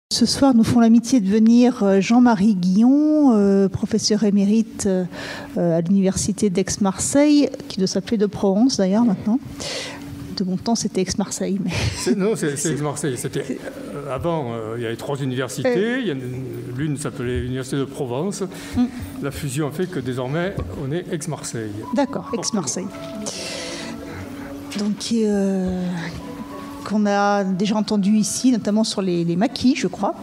Ce soir, nous font l'amitié de venir Jean-Marie Guillon, professeur émérite à l'université d'Aix-Marseille, qui doit s'appeler de Provence d'ailleurs maintenant. De mon temps, c'était Aix-Marseille. Mais... Non, c'est Aix-Marseille. Avant, il y avait 3 universités. L'une s'appelait l'université de Provence. La fusion a fait que désormais, on est Aix-Marseille. D'accord, Aix-Marseille. Donc, qu'on a déjà entendu ici, notamment sur les maquis, je crois.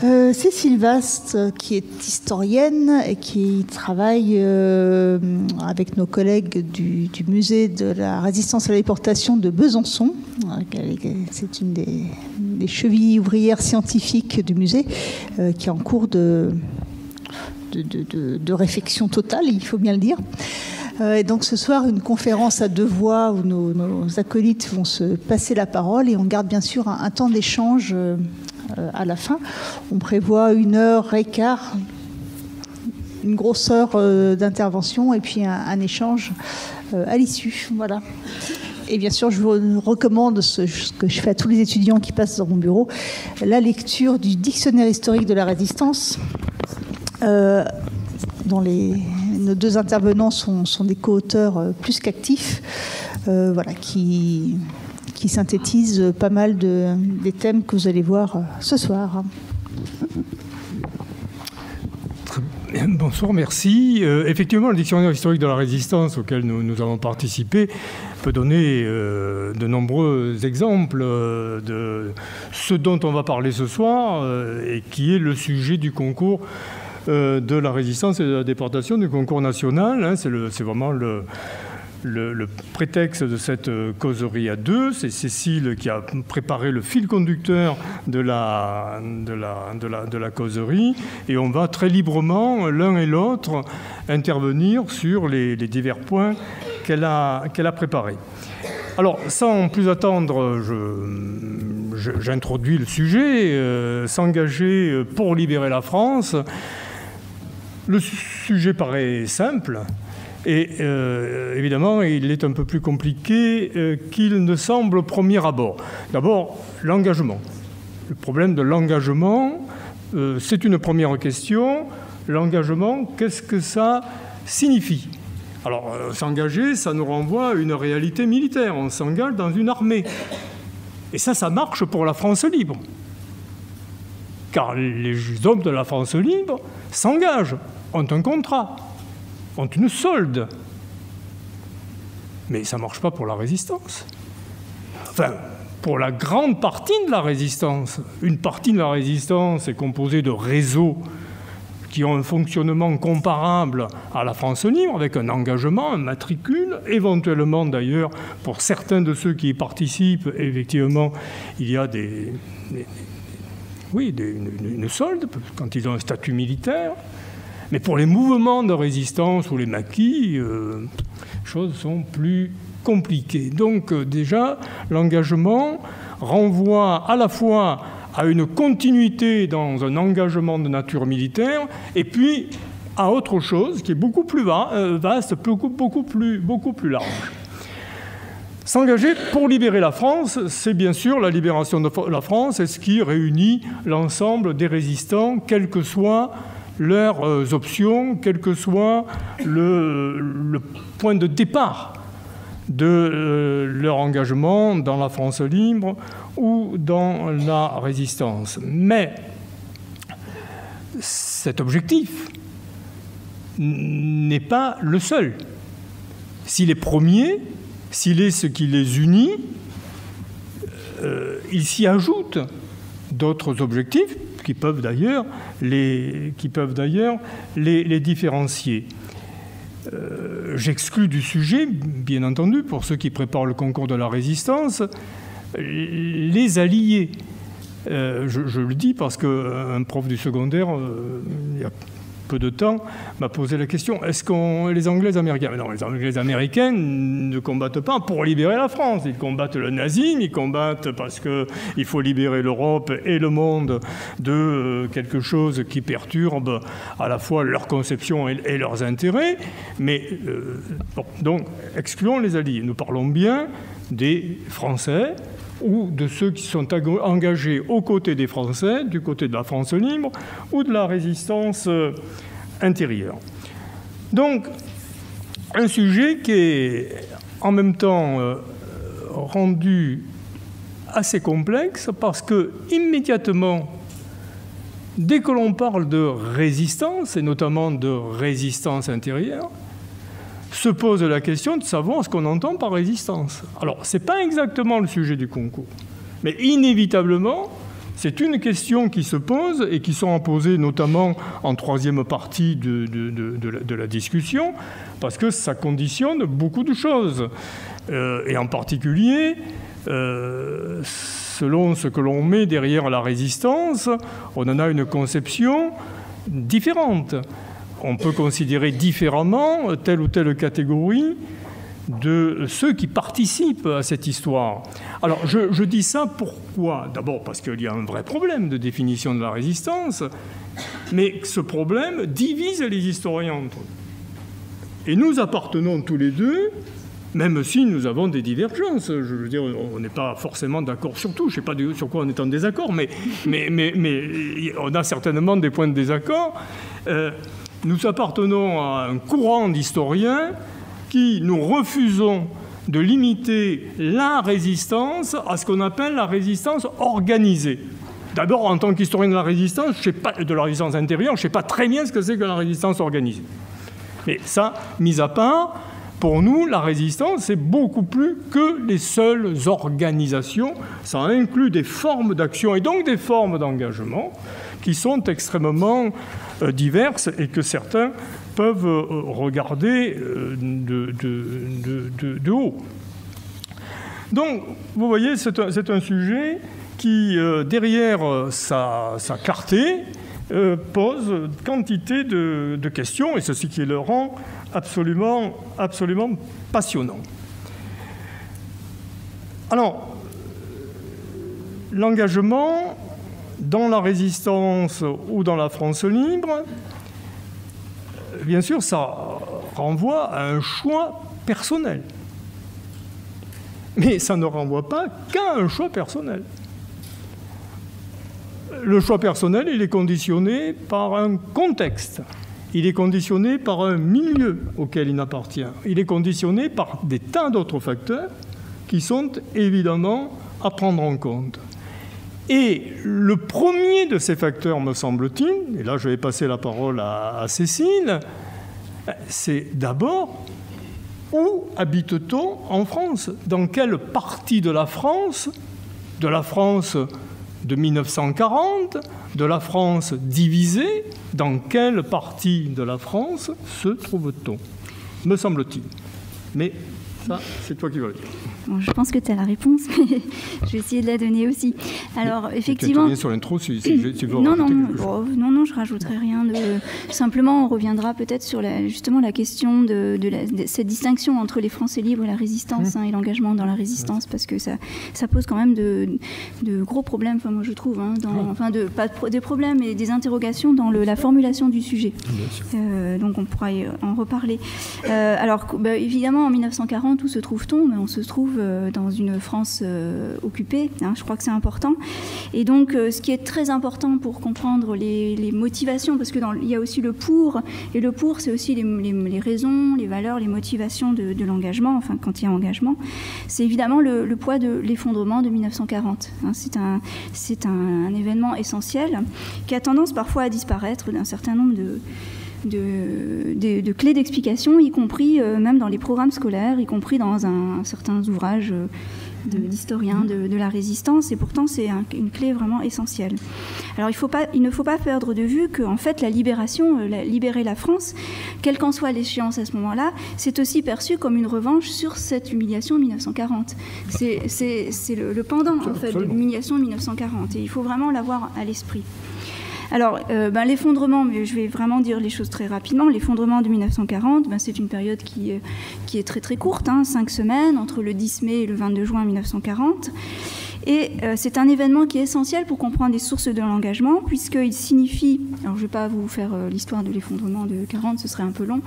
Cécile Vaste, qui est historienne et qui travaille avec nos collègues du musée de la résistance à la déportation de Besançon. C'est une des chevilles ouvrières scientifiques du musée qui est en cours de réflexion totale, il faut bien le dire. Et donc ce soir, une conférence à 2 voix où nos acolytes vont se passer la parole et on garde bien sûr un temps d'échange à la fin. On prévoit 1h15, une grosse heure d'intervention et puis un échange à l'issue. Voilà. Et bien sûr, je vous recommande ce que je fais à tous les étudiants qui passent dans mon bureau, la lecture du dictionnaire historique de la résistance, dont nos 2 intervenants sont des co-auteurs plus qu'actifs, voilà, qui synthétisent pas mal des thèmes que vous allez voir ce soir. Bonsoir, merci. Effectivement, le dictionnaire historique de la résistance auquel nous avons participé peut donner de nombreux exemples de ce dont on va parler ce soir et qui est le sujet du concours de la résistance et de la déportation du concours national. C'est vraiment le prétexte de cette causerie à 2. C'est Cécile qui a préparé le fil conducteur de la causerie et on va très librement, l'un et l'autre, intervenir sur les divers points qu'elle a préparés. Alors, sans plus attendre, j'introduis le sujet. S'engager pour libérer la France. Le sujet paraît simple et évidemment, il est un peu plus compliqué qu'il ne semble au premier abord. D'abord, l'engagement. Le problème de l'engagement, c'est une première question. L'engagement, qu'est-ce que ça signifie ? Alors, s'engager, ça nous renvoie à une réalité militaire. On s'engage dans une armée. Et ça marche pour la France libre. Car les hommes de la France libre s'engagent, ont un contrat, ont une solde. Mais ça ne marche pas pour la résistance. Enfin, pour la grande partie de la résistance. Une partie de la résistance est composée de réseaux qui ont un fonctionnement comparable à la France libre, avec un engagement, un matricule, éventuellement d'ailleurs, pour certains de ceux qui y participent, effectivement, il y a une solde, quand ils ont un statut militaire. Mais pour les mouvements de résistance ou les maquis, les choses sont plus compliquées. Donc déjà, l'engagement renvoie à la fois à une continuité dans un engagement de nature militaire, et puis à autre chose qui est beaucoup plus vaste, beaucoup plus large. S'engager pour libérer la France, c'est bien sûr la libération de la France, et ce qui réunit l'ensemble des résistants, quelles que soient leurs options, quel que soit le point de départ de leur engagement dans la France libre ou dans la résistance. Mais cet objectif n'est pas le seul. S'il est premier, s'il est ce qui les unit, il s'y ajoute d'autres objectifs qui peuvent d'ailleurs les différencier. J'exclus du sujet, bien entendu, pour ceux qui préparent le concours de la résistance, les alliés. Je le dis parce qu'un prof du secondaire, il y a peu de temps, m'a posé la question, est-ce que les Anglais américains... Mais non, les Anglais américains ne combattent pas pour libérer la France. Ils combattent le nazisme, ils combattent parce qu'il faut libérer l'Europe et le monde de quelque chose qui perturbe à la fois leur conception et leurs intérêts. Mais, donc, excluons les alliés. Nous parlons bien des Français ou de ceux qui sont engagés aux côtés des Français, du côté de la France libre, ou de la résistance intérieure. Donc, un sujet qui est en même temps rendu assez complexe parce que immédiatement, dès que l'on parle de résistance, et notamment de résistance intérieure, se pose la question de savoir ce qu'on entend par résistance. Alors, ce n'est pas exactement le sujet du concours, mais inévitablement, c'est une question qui se pose et qui sera posée notamment en troisième partie de la discussion, parce que ça conditionne beaucoup de choses. Et en particulier, selon ce que l'on met derrière la résistance, on en a une conception différente. On peut considérer différemment telle ou telle catégorie de ceux qui participent à cette histoire. Alors, je dis ça pourquoi ? D'abord parce qu'il y a un vrai problème de définition de la résistance, mais ce problème divise les historiens entre eux. Et nous appartenons tous les deux, même si nous avons des divergences. Je veux dire, on n'est pas forcément d'accord sur tout. Je ne sais pas sur quoi on est en désaccord, mais on a certainement des points de désaccord. Nous appartenons à un courant d'historiens qui nous refusons de limiter la résistance à ce qu'on appelle la résistance organisée. D'abord, en tant qu'historien de la résistance, de la résistance intérieure, je ne sais pas très bien ce que c'est que la résistance organisée. Mais ça, mis à part, pour nous, la résistance, c'est beaucoup plus que les seules organisations. Ça inclut des formes d'action et donc des formes d'engagement qui sont extrêmement diverses et que certains peuvent regarder de haut. Donc, vous voyez, c'est un sujet qui, derrière sa clarté, pose quantité de questions, et c'est ce qui le rend absolument passionnant. Alors, l'engagement dans la résistance ou dans la France libre, bien sûr, ça renvoie à un choix personnel. Mais ça ne renvoie pas qu'à un choix personnel. Le choix personnel, il est conditionné par un contexte. Il est conditionné par un milieu auquel il appartient. Il est conditionné par des tas d'autres facteurs qui sont évidemment à prendre en compte. Et le premier de ces facteurs, me semble-t-il, et là je vais passer la parole à Cécile, c'est d'abord où habite-t-on en France ? Dans quelle partie de la France de 1940, de la France divisée, dans quelle partie de la France se trouve-t-on ? Me semble-t-il. Mais ça, c'est toi qui vas le dire. Bon, je pense que tu as la réponse, mais je vais essayer de la donner aussi. Alors, effectivement... Tu interviens sur l'intro si tu veux non, rajouter quelque chose. Non, je ne rajouterai rien. Simplement, on reviendra peut-être sur justement la question de cette distinction entre les Français libres et la résistance, et l'engagement dans la résistance, parce que ça pose quand même de gros problèmes, moi je trouve, pas des problèmes, mais des interrogations dans la formulation du sujet. Donc on pourra en reparler. Alors, évidemment, en 1940, où se trouve-t-on ? On se trouve dans une France occupée, je crois que c'est important. Et donc, ce qui est très important pour comprendre les motivations, parce qu'il y a aussi le pour, et le pour, c'est aussi les raisons, les valeurs, les motivations de l'engagement, enfin, quand il y a engagement, c'est évidemment le poids de l'effondrement de 1940. C'est un événement essentiel qui a tendance parfois à disparaître d'un certain nombre de clés d'explication, y compris même dans les programmes scolaires, y compris dans un certain ouvrage d'historiens de la résistance, et pourtant c'est une clé vraiment essentielle. Alors il ne faut pas perdre de vue que en fait la libération, libérer la France, quelle qu'en soit l'échéance à ce moment-là, c'est aussi perçu comme une revanche sur cette humiliation en 1940. C'est le pendant en fait de l'humiliation en 1940, et il faut vraiment l'avoir à l'esprit. Alors, l'effondrement, mais je vais vraiment dire les choses très rapidement. L'effondrement de 1940, c'est une période qui est très très courte, 5 semaines, entre le 10 mai et le 22 juin 1940. Et c'est un événement qui est essentiel pour comprendre les sources de l'engagement, puisqu'il signifie, alors je ne vais pas vous faire l'histoire de l'effondrement de 40, ce serait un peu long,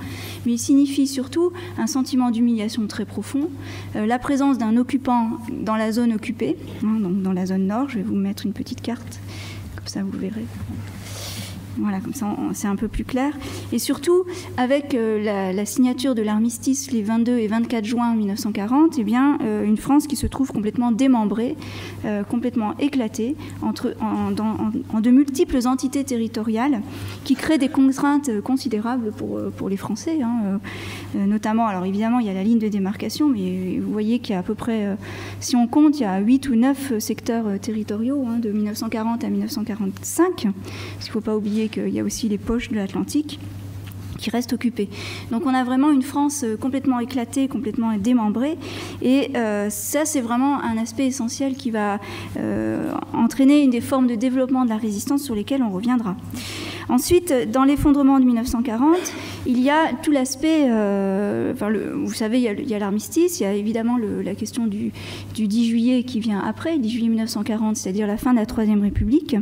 mais il signifie surtout un sentiment d'humiliation très profond, la présence d'un occupant dans la zone occupée, donc dans la zone nord. Je vais vous mettre une petite carte, comme ça vous verrez. Voilà, comme ça c'est un peu plus clair. Et surtout, avec la signature de l'armistice les 22 et 24 juin 1940, eh bien, une France qui se trouve complètement démembrée, complètement éclatée, en de multiples entités territoriales qui créent des contraintes considérables pour les Français. Notamment, alors évidemment, il y a la ligne de démarcation, mais vous voyez qu'il y a à peu près, si on compte, il y a 8 ou 9 secteurs territoriaux de 1940 à 1945. Parce qu'il ne faut pas oublier qu'il y a aussi les poches de l'Atlantique qui restent occupées. Donc on a vraiment une France complètement éclatée, complètement démembrée, et ça c'est vraiment un aspect essentiel qui va entraîner une des formes de développement de la résistance sur lesquelles on reviendra. Ensuite, dans l'effondrement de 1940, il y a tout l'aspect, vous savez, il y a l'armistice, il y a évidemment la question du 10 juillet qui vient après, 10 juillet 1940, c'est-à-dire la fin de la Troisième République.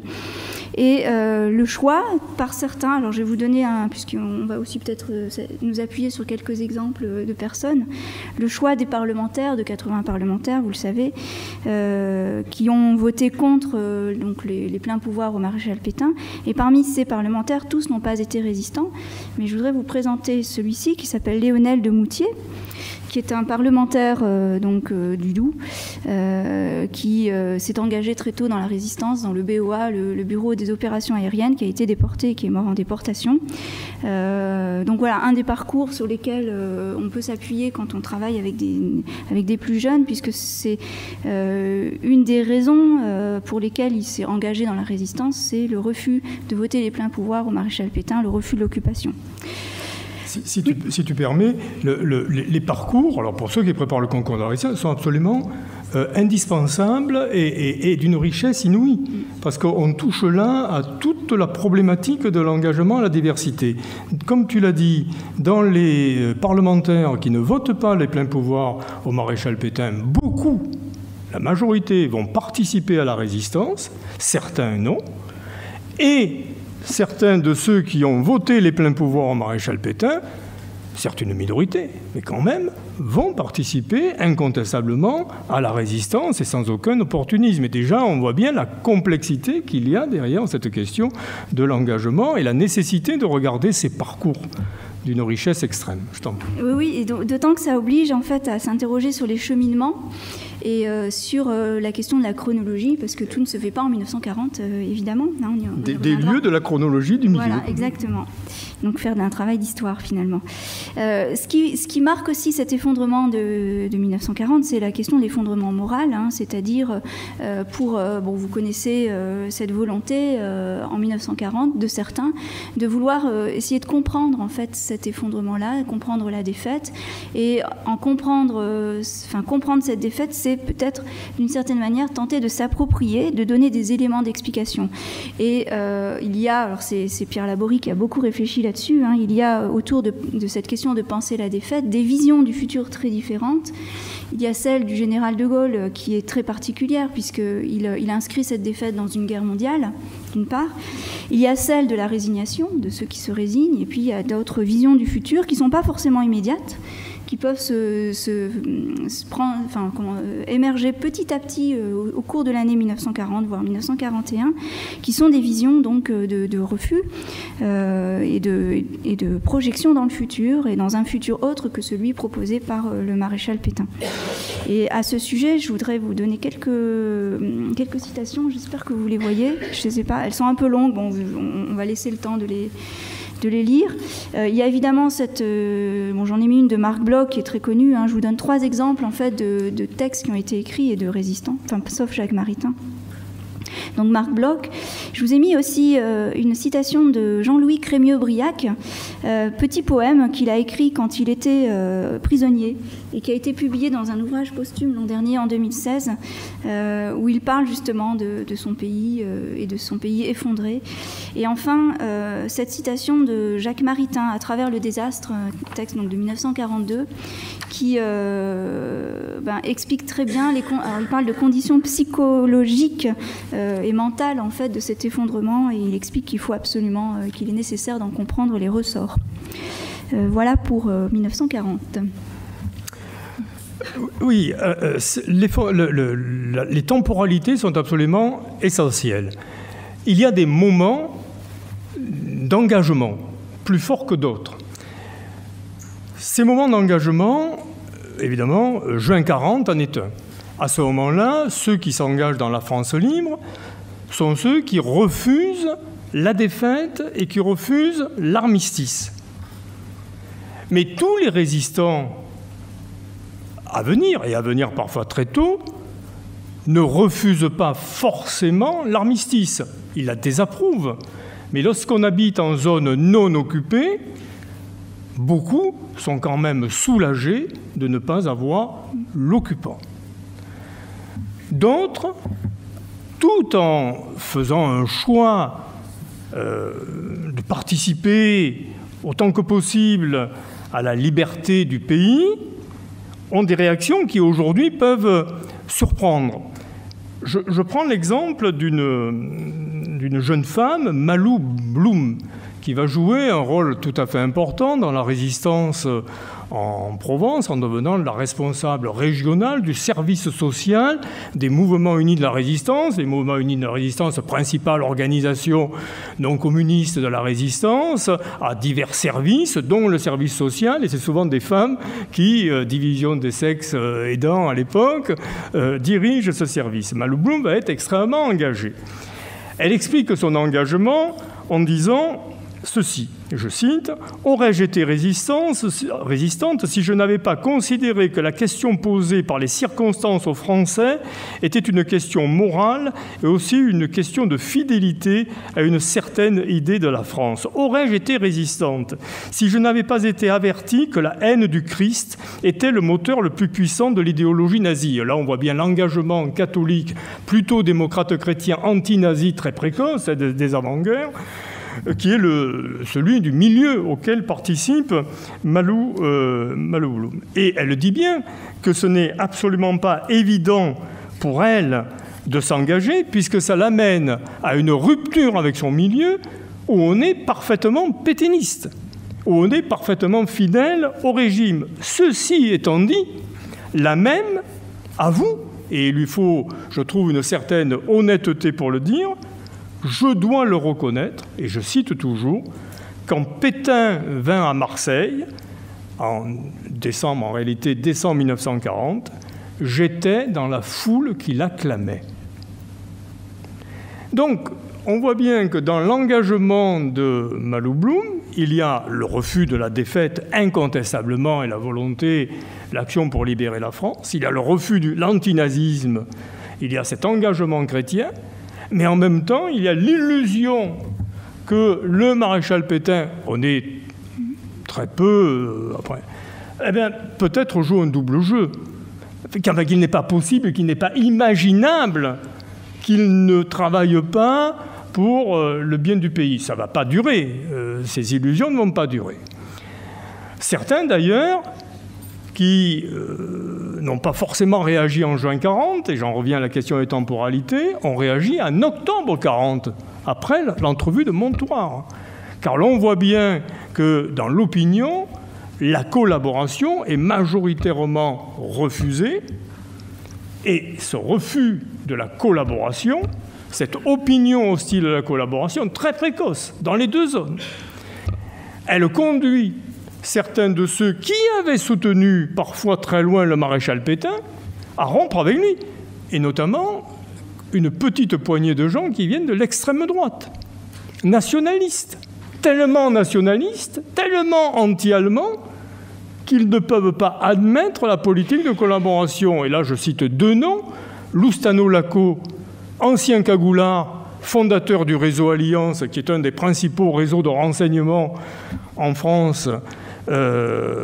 Et le choix, par certains, alors je vais vous donner puisqu'on va aussi peut-être nous appuyer sur quelques exemples de personnes, le choix des parlementaires, de 80 parlementaires, vous le savez, qui ont voté contre donc les pleins pouvoirs au maréchal Pétain. Et parmi ces parlementaires, tous n'ont pas été résistants, mais je voudrais vous présenter celui-ci qui s'appelle Léonel de Moutier, qui est un parlementaire du Doubs, qui s'est engagé très tôt dans la résistance, dans le BOA, le Bureau des opérations aériennes, qui a été déporté et qui est mort en déportation. Donc voilà, un des parcours sur lesquels on peut s'appuyer quand on travaille avec des plus jeunes, puisque c'est une des raisons pour lesquelles il s'est engagé dans la résistance, c'est le refus de voter les pleins pouvoirs au maréchal Pétain, le refus de l'occupation. Si tu permets, les parcours, alors pour ceux qui préparent le concours de la résistance, sont absolument indispensables et d'une richesse inouïe, parce qu'on touche là à toute la problématique de l'engagement à la diversité. Comme tu l'as dit, dans les parlementaires qui ne votent pas les pleins pouvoirs au maréchal Pétain, beaucoup, la majorité, vont participer à la résistance, certains non, et certains de ceux qui ont voté les pleins pouvoirs au maréchal Pétain, certes une minorité, mais quand même, vont participer incontestablement à la résistance et sans aucun opportunisme. Et déjà, on voit bien la complexité qu'il y a derrière cette question de l'engagement et la nécessité de regarder ces parcours d'une richesse extrême. Je t'en prie. Oui, et d'autant que ça oblige en fait à s'interroger sur les cheminements et sur la question de la chronologie, parce que tout ne se fait pas en 1940, évidemment. Non, des lieux de la chronologie du milieu. Voilà, exactement. Donc faire un travail d'histoire, finalement. Ce qui marque aussi cet effondrement de 1940, c'est la question de l'effondrement moral, c'est-à-dire, vous connaissez cette volonté en 1940 de certains de vouloir essayer de comprendre en fait cet effondrement-là, comprendre la défaite, et comprendre cette défaite, c'est peut-être d'une certaine manière tenter de s'approprier, de donner des éléments d'explication. Et il y a, alors c'est Pierre Laborie qui a beaucoup réfléchi là-dessus, il y a autour de cette question de penser la défaite des visions du futur très différentes. Il y a celle du général de Gaulle qui est très particulière puisqu'il inscrit cette défaite dans une guerre mondiale, d'une part. Il y a celle de la résignation, de ceux qui se résignent, et puis il y a d'autres visions du futur qui ne sont pas forcément immédiates, qui peuvent émerger petit à petit au cours de l'année 1940, voire 1941, qui sont des visions donc de refus et de projection dans le futur, et dans un futur autre que celui proposé par le maréchal Pétain. Et à ce sujet, je voudrais vous donner quelques citations, j'espère que vous les voyez, je ne sais pas, elles sont un peu longues, on va laisser le temps de les lire. Il y a évidemment j'en ai mis une de Marc Bloch qui est très connue. Je vous donne 3 exemples en fait de textes qui ont été écrits et de résistants, sauf Jacques Maritain. Donc Marc Bloch, je Je vous ai mis aussi une citation de Jean-Louis Crémieux-Briac, petit poème qu'il a écrit quand il était prisonnier et qui a été publié dans un ouvrage posthume l'an dernier, en 2016, où il parle justement de son pays et de son pays effondré. Et enfin, cette citation de Jacques Maritain, À travers le désastre, texte donc, de 1942, qui explique très bien, alors, il parle de conditions psychologiques et mentales en fait, de cet effondrement, et il explique qu'il faut absolument, qu'il est nécessaire d'en comprendre les ressorts. Voilà pour 1940. Oui, les temporalités sont absolument essentielles. Il y a des moments d'engagement plus forts que d'autres. Ces moments d'engagement, évidemment, juin 40 en est un. À ce moment-là, ceux qui s'engagent dans la France libre sont ceux qui refusent la défaite et qui refusent l'armistice. Mais tous les résistants à venir, et à venir parfois très tôt, ne refusent pas forcément l'armistice. Ils la désapprouvent. Mais lorsqu'on habite en zone non occupée, beaucoup sont quand même soulagés de ne pas avoir l'occupant. D'autres, tout en faisant un choix de participer autant que possible à la liberté du pays, ont des réactions qui aujourd'hui peuvent surprendre. Je prends l'exemple d'une jeune femme, Malou Bloom, qui va jouer un rôle tout à fait important dans la résistance en Provence, en devenant la responsable régionale du service social des Mouvements Unis de la Résistance. Les Mouvements Unis de la Résistance, principale organisation non communiste de la résistance, a divers services, dont le service social, et c'est souvent des femmes qui, division des sexes aidants à l'époque, dirigent ce service. Malou Bloom va être extrêmement engagée. Elle explique son engagement en disant ceci, je cite, « Aurais-je été résistante si je n'avais pas considéré que la question posée par les circonstances aux Français était une question morale et aussi une question de fidélité à une certaine idée de la France. Aurais-je été résistante si je n'avais pas été avertie que la haine du Christ était le moteur le plus puissant de l'idéologie nazie ?» Là, on voit bien l'engagement catholique, plutôt démocrate-chrétien, anti-nazi, très précoce, des avant-guerres, qui est celui du milieu auquel participe Malou Bloom. Et elle dit bien que ce n'est absolument pas évident pour elle de s'engager, puisque ça l'amène à une rupture avec son milieu où on est parfaitement pétainiste, où on est parfaitement fidèle au régime. Ceci étant dit, la même avoue, et il lui faut, je trouve, une certaine honnêteté pour le dire, je dois le reconnaître, et je cite toujours, quand Pétain vint à Marseille, en réalité décembre 1940, j'étais dans la foule qui l'acclamait. Donc, on voit bien que dans l'engagement de Malou Bloom, il y a le refus de la défaite incontestablement et la volonté, l'action pour libérer la France, il y a le refus de l'antinazisme, il y a cet engagement chrétien, mais en même temps, il y a l'illusion que le maréchal Pétain, on est très peu après, eh bien, peut-être joue un double jeu, qu'il n'est pas possible, qu'il n'est pas imaginable qu'il ne travaille pas pour le bien du pays. Ça ne va pas durer, ces illusions ne vont pas durer. Certains, d'ailleurs, qui n'ont pas forcément réagi en juin 40, et j'en reviens à la question des temporalités, ont réagi en octobre 40, après l'entrevue de Montoire. Car là, on voit bien que dans l'opinion, la collaboration est majoritairement refusée, et ce refus de la collaboration, cette opinion hostile à la collaboration, très précoce, dans les deux zones, elle conduit certains de ceux qui avaient soutenu parfois très loin le maréchal Pétain à rompre avec lui, et notamment une petite poignée de gens qui viennent de l'extrême droite, nationalistes, tellement anti-allemands, qu'ils ne peuvent pas admettre la politique de collaboration. Et là, je cite deux noms, Loustano Laco, ancien cagoulard, fondateur du réseau Alliance, qui est un des principaux réseaux de renseignement en France,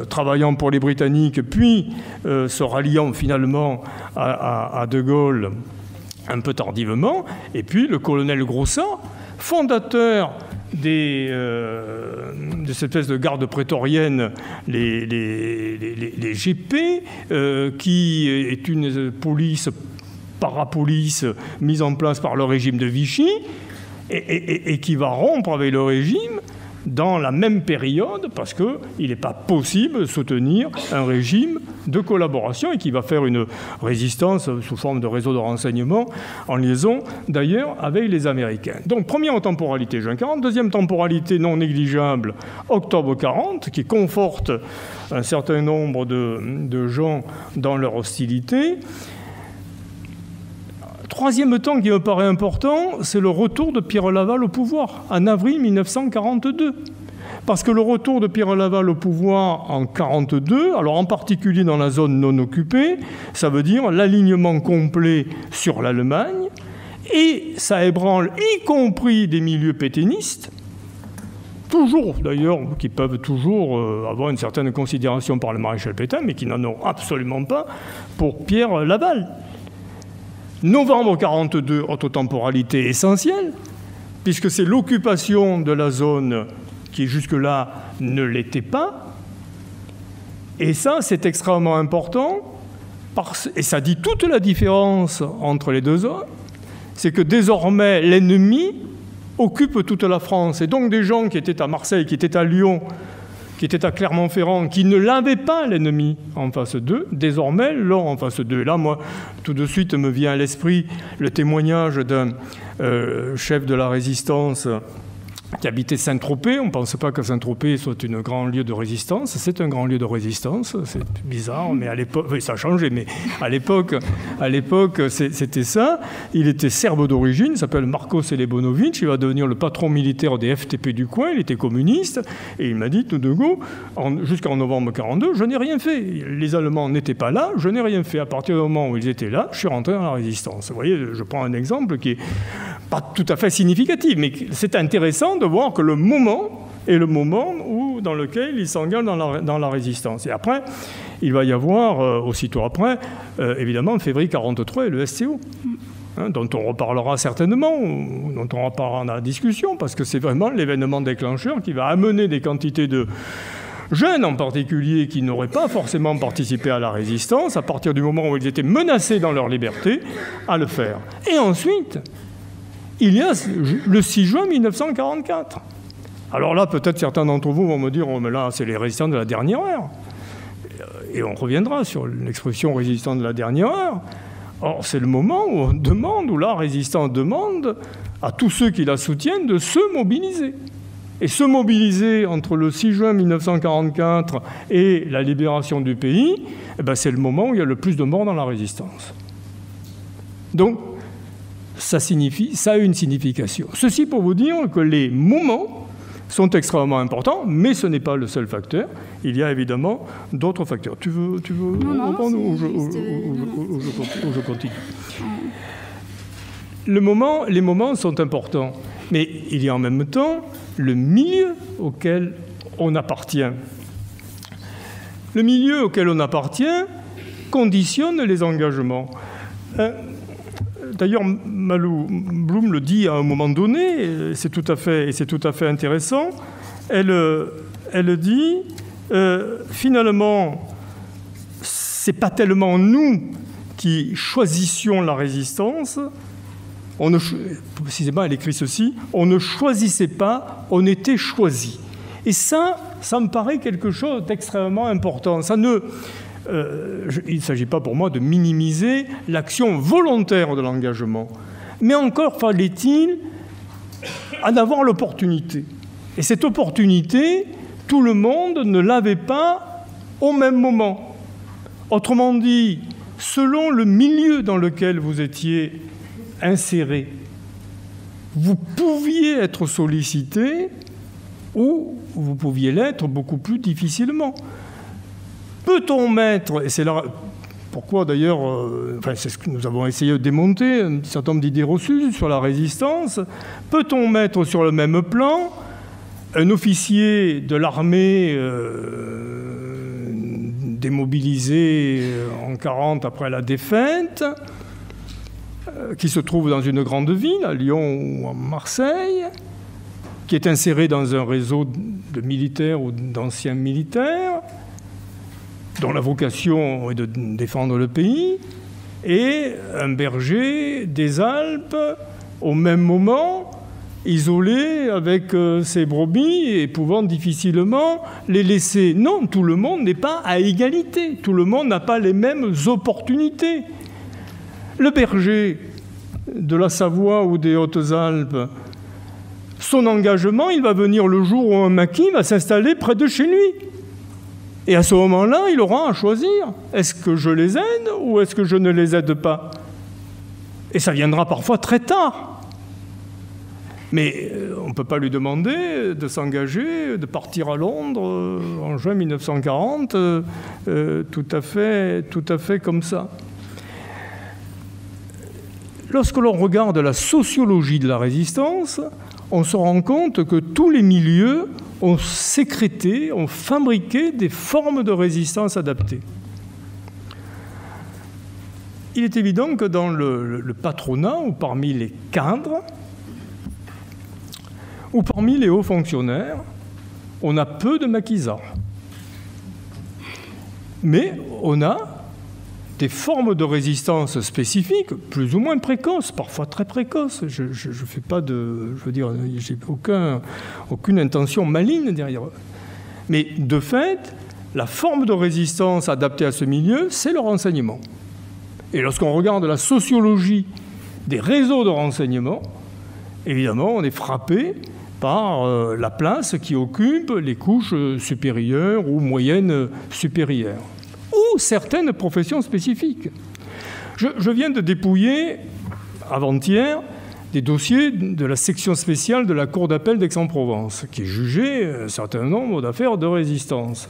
travaillant pour les Britanniques, puis se ralliant finalement à De Gaulle un peu tardivement, et puis le colonel Grossat, fondateur de cette espèce de garde prétorienne, les GP, qui est une police, parapolice, mise en place par le régime de Vichy, et qui va rompre avec le régime dans la même période, parce qu'il n'est pas possible de soutenir un régime de collaboration, et qui va faire une résistance sous forme de réseau de renseignement, en liaison d'ailleurs avec les Américains. Donc première temporalité, juin 40, deuxième temporalité non négligeable, octobre 40, qui conforte un certain nombre de gens dans leur hostilité. Troisième temps qui me paraît important, c'est le retour de Pierre Laval au pouvoir, en avril 1942. Parce que le retour de Pierre Laval au pouvoir en 1942, alors en particulier dans la zone non occupée, ça veut dire l'alignement complet sur l'Allemagne, et ça ébranle y compris des milieux pétainistes, toujours d'ailleurs, qui peuvent toujours avoir une certaine considération par le maréchal Pétain, mais qui n'en ont absolument pas pour Pierre Laval. Novembre 1942, autre temporalité essentielle, puisque c'est l'occupation de la zone qui jusque-là ne l'était pas. Et ça, c'est extrêmement important, et ça dit toute la différence entre les deux zones, c'est que désormais, l'ennemi occupe toute la France. Et donc des gens qui étaient à Marseille, qui étaient à Lyon, qui étaient à Clermont-Ferrand, qui ne l'avaient pas, l'ennemi, en face d'eux, désormais l'ont en face d'eux. Et là, moi, tout de suite me vient à l'esprit le témoignage d'un chef de la résistance qui habitait Saint-Tropez. On ne pense pas que Saint-Tropez soit un grand lieu de résistance. C'est un grand lieu de résistance. C'est bizarre, mais à l'époque... Oui, ça a changé, mais à l'époque, c'était ça. Il était serbe d'origine, il s'appelle Marko Selebonovic. Il va devenir le patron militaire des FTP du coin. Il était communiste. Et il m'a dit, tout de go, jusqu'en novembre 1942, je n'ai rien fait. Les Allemands n'étaient pas là, je n'ai rien fait. À partir du moment où ils étaient là, je suis rentré dans la résistance. Vous voyez, je prends un exemple qui est pas tout à fait significatif, mais c'est intéressant de voir que le moment est le moment dans lequel il s'engage dans la résistance. Et après, il va y avoir, aussitôt après, évidemment, en février 1943, le SCO, dont on reparlera certainement, dont on reparlera dans la discussion, parce que c'est vraiment l'événement déclencheur qui va amener des quantités de jeunes en particulier qui n'auraient pas forcément participé à la résistance, à partir du moment où ils étaient menacés dans leur liberté, à le faire. Et ensuite, il y a le 6 juin 1944. Alors là, peut-être certains d'entre vous vont me dire « Oh, mais là, c'est les résistants de la dernière heure ». Et on reviendra sur l'expression « résistants de la dernière heure ». Or, c'est le moment où on demande, où la résistance demande à tous ceux qui la soutiennent de se mobiliser. Et se mobiliser entre le 6 juin 1944 et la libération du pays, eh ben, c'est le moment où il y a le plus de morts dans la résistance. Donc, ça a une signification. Ceci pour vous dire que les moments sont extrêmement importants, mais ce n'est pas le seul facteur. Il y a évidemment d'autres facteurs. Tu veux reprendre ou je continue? Les moments sont importants, mais il y a en même temps le milieu auquel on appartient. Le milieu auquel on appartient conditionne les engagements. D'ailleurs, Malou Bloom le dit à un moment donné, c'est tout à fait intéressant. Elle dit finalement, c'est pas tellement nous qui choisissions la résistance. Précisément, elle écrit ceci, on ne choisissait pas, on était choisi. Et ça me paraît quelque chose d'extrêmement important. Il ne s'agit pas pour moi de minimiser l'action volontaire de l'engagement. Mais encore fallait-il en avoir l'opportunité. Et cette opportunité, tout le monde ne l'avait pas au même moment. Autrement dit, selon le milieu dans lequel vous étiez inséré, vous pouviez être sollicité ou vous pouviez l'être beaucoup plus difficilement. Peut-on mettre, et c'est là pourquoi d'ailleurs, c'est ce que nous avons essayé de démonter, un certain nombre d'idées reçues sur la résistance. Peut-on mettre sur le même plan un officier de l'armée démobilisé en 1940 après la défaite, qui se trouve dans une grande ville, à Lyon ou à Marseille, qui est inséré dans un réseau de militaires ou d'anciens militaires, dont la vocation est de défendre le pays, et un berger des Alpes, au même moment, isolé avec ses brebis et pouvant difficilement les laisser. Non, tout le monde n'est pas à égalité, tout le monde n'a pas les mêmes opportunités. Le berger de la Savoie ou des Hautes-Alpes, son engagement, il va venir le jour où un maquis va s'installer près de chez lui. Et à ce moment-là, il aura à choisir. Est-ce que je les aide ou est-ce que je ne les aide pas? Et ça viendra parfois très tard. Mais on ne peut pas lui demander de s'engager, de partir à Londres en juin 1940, tout à fait comme ça. Lorsque l'on regarde la sociologie de la résistance, on se rend compte que tous les milieux ont sécrété, ont fabriqué des formes de résistance adaptées. Il est évident que dans le patronat, ou parmi les cadres, ou parmi les hauts fonctionnaires, on a peu de maquisards. Mais on a des formes de résistance spécifiques, plus ou moins précoces, parfois très précoces. Je fais pas de... Je veux dire, j'ai aucune intention maligne derrière eux. Mais de fait, la forme de résistance adaptée à ce milieu, c'est le renseignement. Et lorsqu'on regarde la sociologie des réseaux de renseignement, évidemment, on est frappé par la place qui occupe les couches supérieures ou moyennes supérieures, ou certaines professions spécifiques. Je viens de dépouiller, avant-hier, des dossiers de la section spéciale de la Cour d'appel d'Aix-en-Provence, qui jugeait un certain nombre d'affaires de résistance.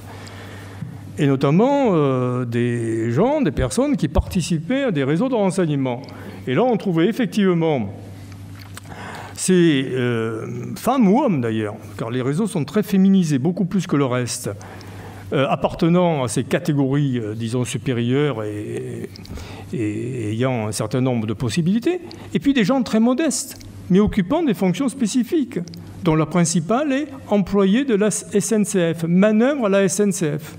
Et notamment des personnes qui participaient à des réseaux de renseignement. Et là, on trouvait effectivement ces femmes ou hommes d'ailleurs, car les réseaux sont très féminisés, beaucoup plus que le reste, appartenant à ces catégories, disons, supérieures et ayant un certain nombre de possibilités, et puis des gens très modestes, mais occupant des fonctions spécifiques, dont la principale est employé de la SNCF, manœuvre à la SNCF.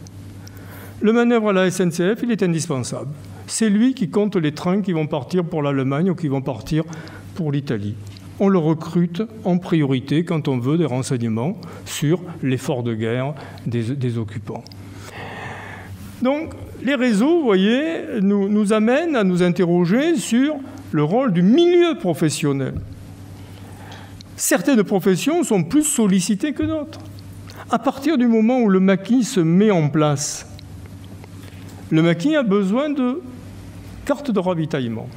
Le manœuvre à la SNCF, il est indispensable. C'est lui qui compte les trains qui vont partir pour l'Allemagne ou qui vont partir pour l'Italie. On le recrute en priorité quand on veut des renseignements sur l'effort de guerre des occupants. Donc, les réseaux, vous voyez, nous amènent à nous interroger sur le rôle du milieu professionnel. Certaines professions sont plus sollicitées que d'autres. À partir du moment où le maquis se met en place, le maquis a besoin de cartes de ravitaillement.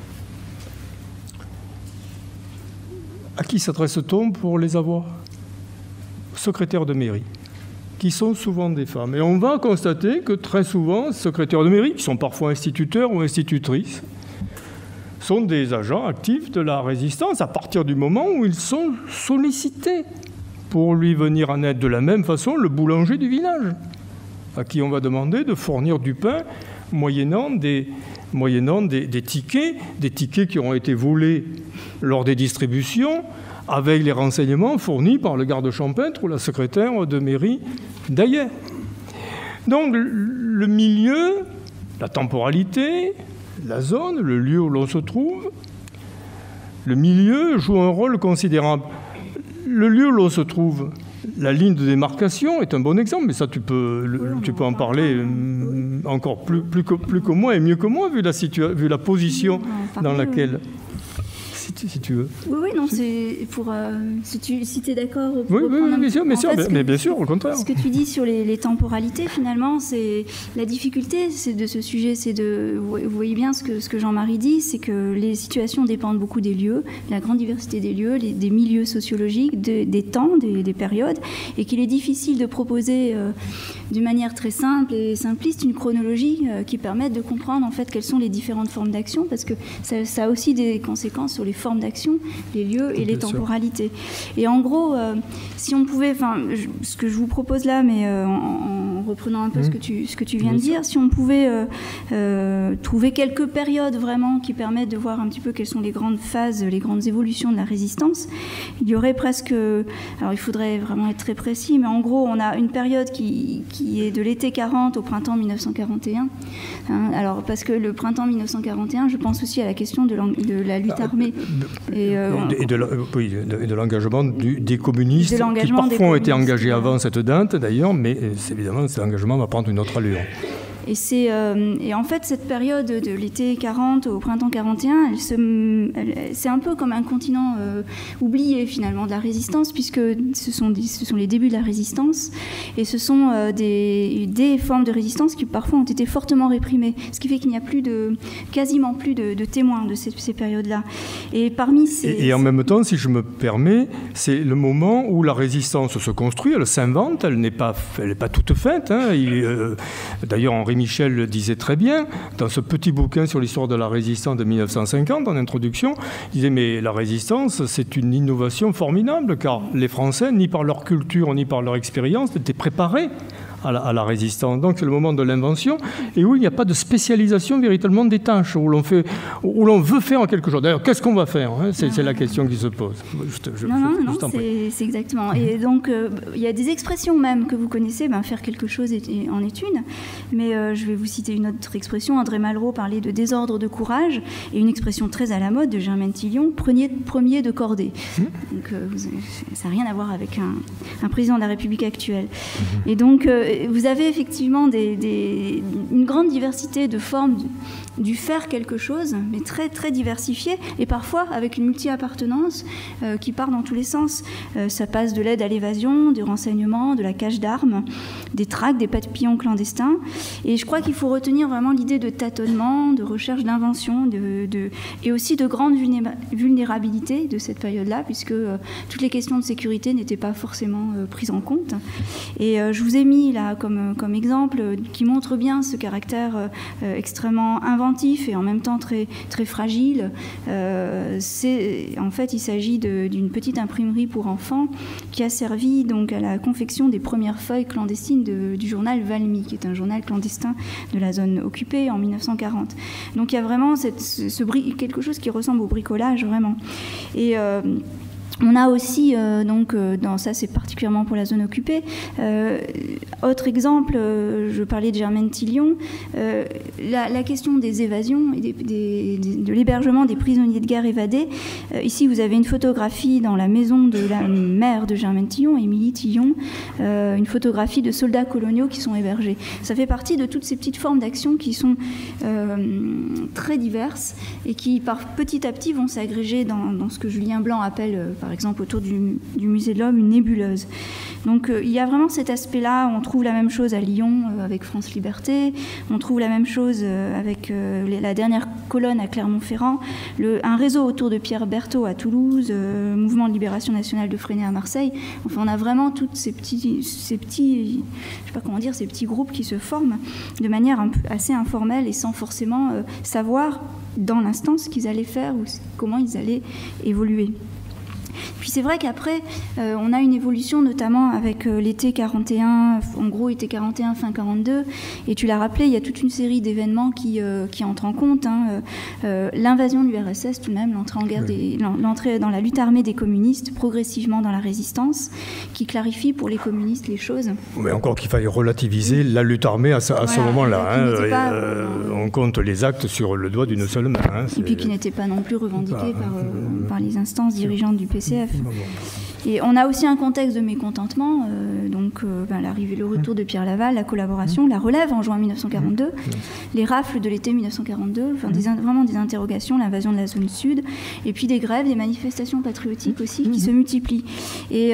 À qui s'adresse-t-on pour les avoir? Aux secrétaires de mairie, qui sont souvent des femmes. Et on va constater que très souvent, ces secrétaires de mairie, qui sont parfois instituteurs ou institutrices, sont des agents actifs de la résistance à partir du moment où ils sont sollicités pour lui venir en aide. De la même façon, le boulanger du village, à qui on va demander de fournir du pain moyennant des tickets qui auront été volés lors des distributions avec les renseignements fournis par le garde champêtre ou la secrétaire de mairie d'ailleurs. Donc le milieu, la temporalité, la zone, le lieu où l'on se trouve, le milieu joue un rôle considérable. Le lieu où l'on se trouve, la ligne de démarcation est un bon exemple, mais ça tu peux en parler encore plus que moi et mieux que moi vu la position dans laquelle... si tu veux. Oui, non, c'est pour... si tu es d'accord... Oui, bien sûr, mais bien sûr, au contraire. Ce que tu dis sur les temporalités, finalement, c'est la difficulté de ce sujet, c'est de... Vous voyez bien ce que Jean-Marie dit, c'est que les situations dépendent beaucoup des lieux, de la grande diversité des lieux, des milieux sociologiques, des temps, des périodes, et qu'il est difficile de proposer d'une manière très simple et simpliste une chronologie qui permette de comprendre en fait quelles sont les différentes formes d'action, parce que ça a aussi des conséquences sur les formes d'action, les lieux et les temporalités. Et en gros, si on pouvait, ce que je vous propose là, mais en reprenant un peu ce que tu viens de dire, si on pouvait trouver quelques périodes vraiment qui permettent de voir un petit peu quelles sont les grandes phases, les grandes évolutions de la résistance, il y aurait presque, alors il faudrait vraiment être très précis, mais en gros on a une période qui est de l'été 40 au printemps 1941. Alors parce que le printemps 1941, je pense aussi à la question de la lutte armée et de l'engagement des communistes qui parfois ont été engagés avant cette date d'ailleurs, mais évidemment cet engagement va prendre une autre allure. Et en fait, cette période de l'été 40 au printemps 41, c'est un peu comme un continent oublié finalement de la résistance, puisque ce sont les débuts de la résistance, et ce sont des formes de résistance qui parfois ont été fortement réprimées, ce qui fait qu'il n'y a quasiment plus de témoins de ces périodes-là. Et parmi et en même temps, si je me permets, c'est le moment où la résistance se construit, elle s'invente, elle n'est pas toute faite. D'ailleurs, Henri Michel le disait très bien, dans ce petit bouquin sur l'histoire de la résistance de 1950, en introduction, il disait mais la résistance, c'est une innovation formidable, car les Français, ni par leur culture, ni par leur expérience, n'étaient préparés à la résistance. Donc c'est le moment de l'invention et où il n'y a pas de spécialisation véritablement des tâches, où l'on veut faire quelque chose. D'ailleurs, qu'est-ce qu'on va faire, c'est la question qui se pose. Non, c'est exactement. Et donc, il y a des expressions même que vous connaissez, faire quelque chose en est une, mais je vais vous citer une autre expression. André Malraux parlait de désordre de courage, et une expression très à la mode de Germaine Tillion, premier de cordée. Donc, ça n'a rien à voir avec un président de la République actuelle. Et donc, vous avez effectivement une grande diversité de formes du faire quelque chose, mais très, très diversifiée, et parfois avec une multi-appartenance qui part dans tous les sens. Ça passe de l'aide à l'évasion, du renseignement, de la cache d'armes, des traques, des papillons clandestins. Et je crois qu'il faut retenir vraiment l'idée de tâtonnement, de recherche d'invention, et aussi de grande vulnérabilité de cette période-là, puisque toutes les questions de sécurité n'étaient pas forcément prises en compte. Et je vous ai mis là comme exemple qui montre bien ce caractère extrêmement inventif et en même temps très, très fragile. En fait, il s'agit d'une petite imprimerie pour enfants qui a servi donc à la confection des premières feuilles clandestines du journal Valmy, qui est un journal clandestin de la zone occupée en 1940. Donc il y a vraiment quelque chose qui ressemble au bricolage, vraiment. Et on a aussi, ça c'est particulièrement pour la zone occupée, autre exemple, je parlais de Germaine Tillion, la question des évasions et de l'hébergement des prisonniers de guerre évadés. Ici vous avez une photographie dans la maison de la mère de Germaine Tillion, Émilie Tillion, une photographie de soldats coloniaux qui sont hébergés. Ça fait partie de toutes ces petites formes d'action qui sont très diverses et qui petit à petit vont s'agréger dans ce que Julien Blanc appelle par exemple autour du musée de l'Homme, une nébuleuse. Donc il y a vraiment cet aspect-là. On trouve la même chose à Lyon avec France Liberté, on trouve la même chose avec la dernière colonne à Clermont-Ferrand, un réseau autour de Pierre Berthaud à Toulouse, Mouvement de Libération Nationale de Freinet à Marseille. Enfin, on a vraiment tous ces petits, je sais pas comment dire, ces petits groupes qui se forment de manière assez informelle et sans forcément savoir dans l'instant ce qu'ils allaient faire ou comment ils allaient évoluer. Puis c'est vrai qu'après, on a une évolution, notamment avec l'été 41, en gros été 41, fin 42, et tu l'as rappelé, il y a toute une série d'événements qui entrent en compte. L'invasion de l'URSS, tout de même, l'entrée dans la lutte armée des communistes, progressivement dans la résistance, qui clarifie pour les communistes les choses. Mais encore qu'il faille relativiser la lutte armée à ce moment-là. On compte les actes sur le doigt d'une seule main. Et puis qui n'était pas non plus revendiqué par les instances dirigeantes du PCF. Et on a aussi un contexte de mécontentement, l'arrivée, le retour de Pierre Laval, la collaboration, la relève en juin 1942, les rafles de l'été 1942, vraiment des interrogations, l'invasion de la zone sud, et puis des grèves, des manifestations patriotiques aussi qui se multiplient. Et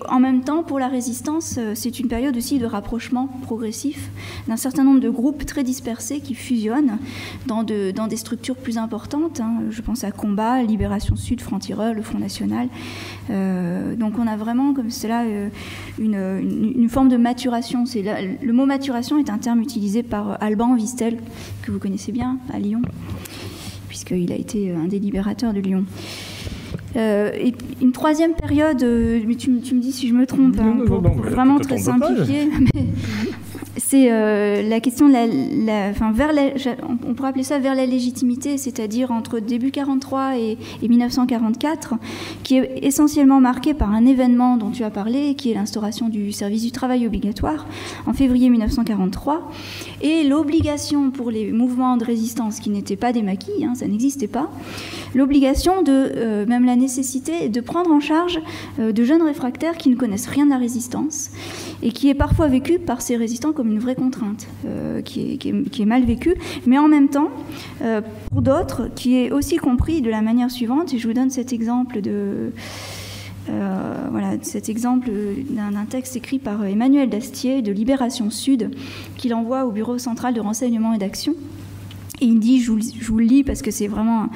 en même temps, pour la résistance, c'est une période aussi de rapprochement progressif d'un certain nombre de groupes très dispersés qui fusionnent dans des structures plus importantes. Je pense à Combat, Libération Sud, Francs-Tireurs, le Front National. Donc on a vraiment comme cela une forme de maturation. Le mot maturation est un terme utilisé par Alban Vistel, que vous connaissez bien, à Lyon, puisqu'il a été un des libérateurs de Lyon. Et une troisième période, mais tu me dis si je me trompe, pour vraiment très simplifier, c'est la question de on pourrait appeler ça vers la légitimité, c'est-à-dire entre début 1943 et 1944, qui est essentiellement marqué par un événement dont tu as parlé, qui est l'instauration du service du travail obligatoire en février 1943, et l'obligation pour les mouvements de résistance qui n'étaient pas des maquis, ça n'existait pas, l'obligation même la nécessité de prendre en charge de jeunes réfractaires qui ne connaissent rien de la résistance et qui est parfois vécu par ces résistants comme une vraie contrainte, qui est mal vécue, mais en même temps, pour d'autres, qui est aussi compris de la manière suivante, et je vous donne cet exemple d'un texte écrit par Emmanuel Dastier de Libération Sud, qu'il envoie au Bureau central de renseignement et d'action. Et il dit, je vous le lis parce que c'est vraiment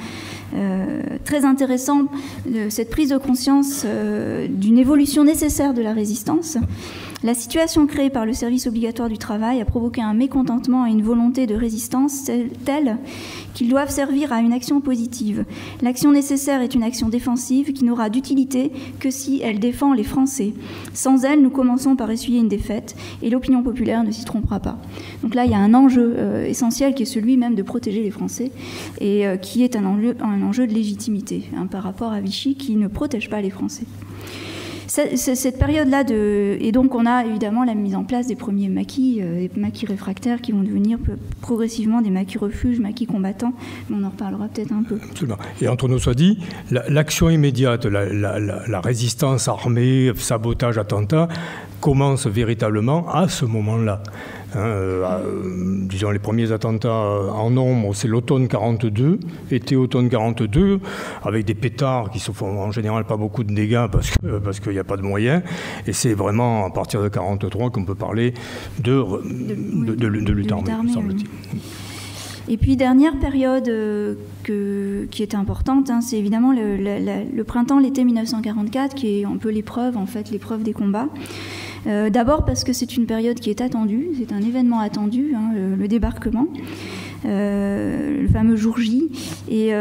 très intéressant, cette prise de conscience d'une évolution nécessaire de la résistance. La situation créée par le service obligatoire du travail a provoqué un mécontentement et une volonté de résistance telle qu'ils doivent servir à une action positive. L'action nécessaire est une action défensive qui n'aura d'utilité que si elle défend les Français. Sans elle, nous commençons par essuyer une défaite et l'opinion populaire ne s'y trompera pas. Donc là, il y a un enjeu essentiel qui est celui même de protéger les Français et qui est un enjeu de légitimité par rapport à Vichy qui ne protège pas les Français. Cette période-là, et donc on a évidemment la mise en place des premiers maquis, des maquis réfractaires qui vont devenir progressivement des maquis refuges, maquis combattants, mais on en reparlera peut-être un peu. Absolument. Et entre nous soit dit, l'action immédiate, la résistance armée, sabotage, attentat, commence véritablement à ce moment-là. Disons les premiers attentats en nombre, c'est l'automne 42, été-automne 42, avec des pétards qui se font en général pas beaucoup de dégâts parce qu'il n'y a pas de moyens. Et c'est vraiment à partir de 43 qu'on peut parler de lutte armée, semble-t-il. Et puis, dernière période qui est importante, c'est évidemment le printemps, l'été 1944, qui est un peu l'épreuve des combats. D'abord parce que c'est une période qui est attendue, c'est un événement attendu, le débarquement, le fameux jour J, et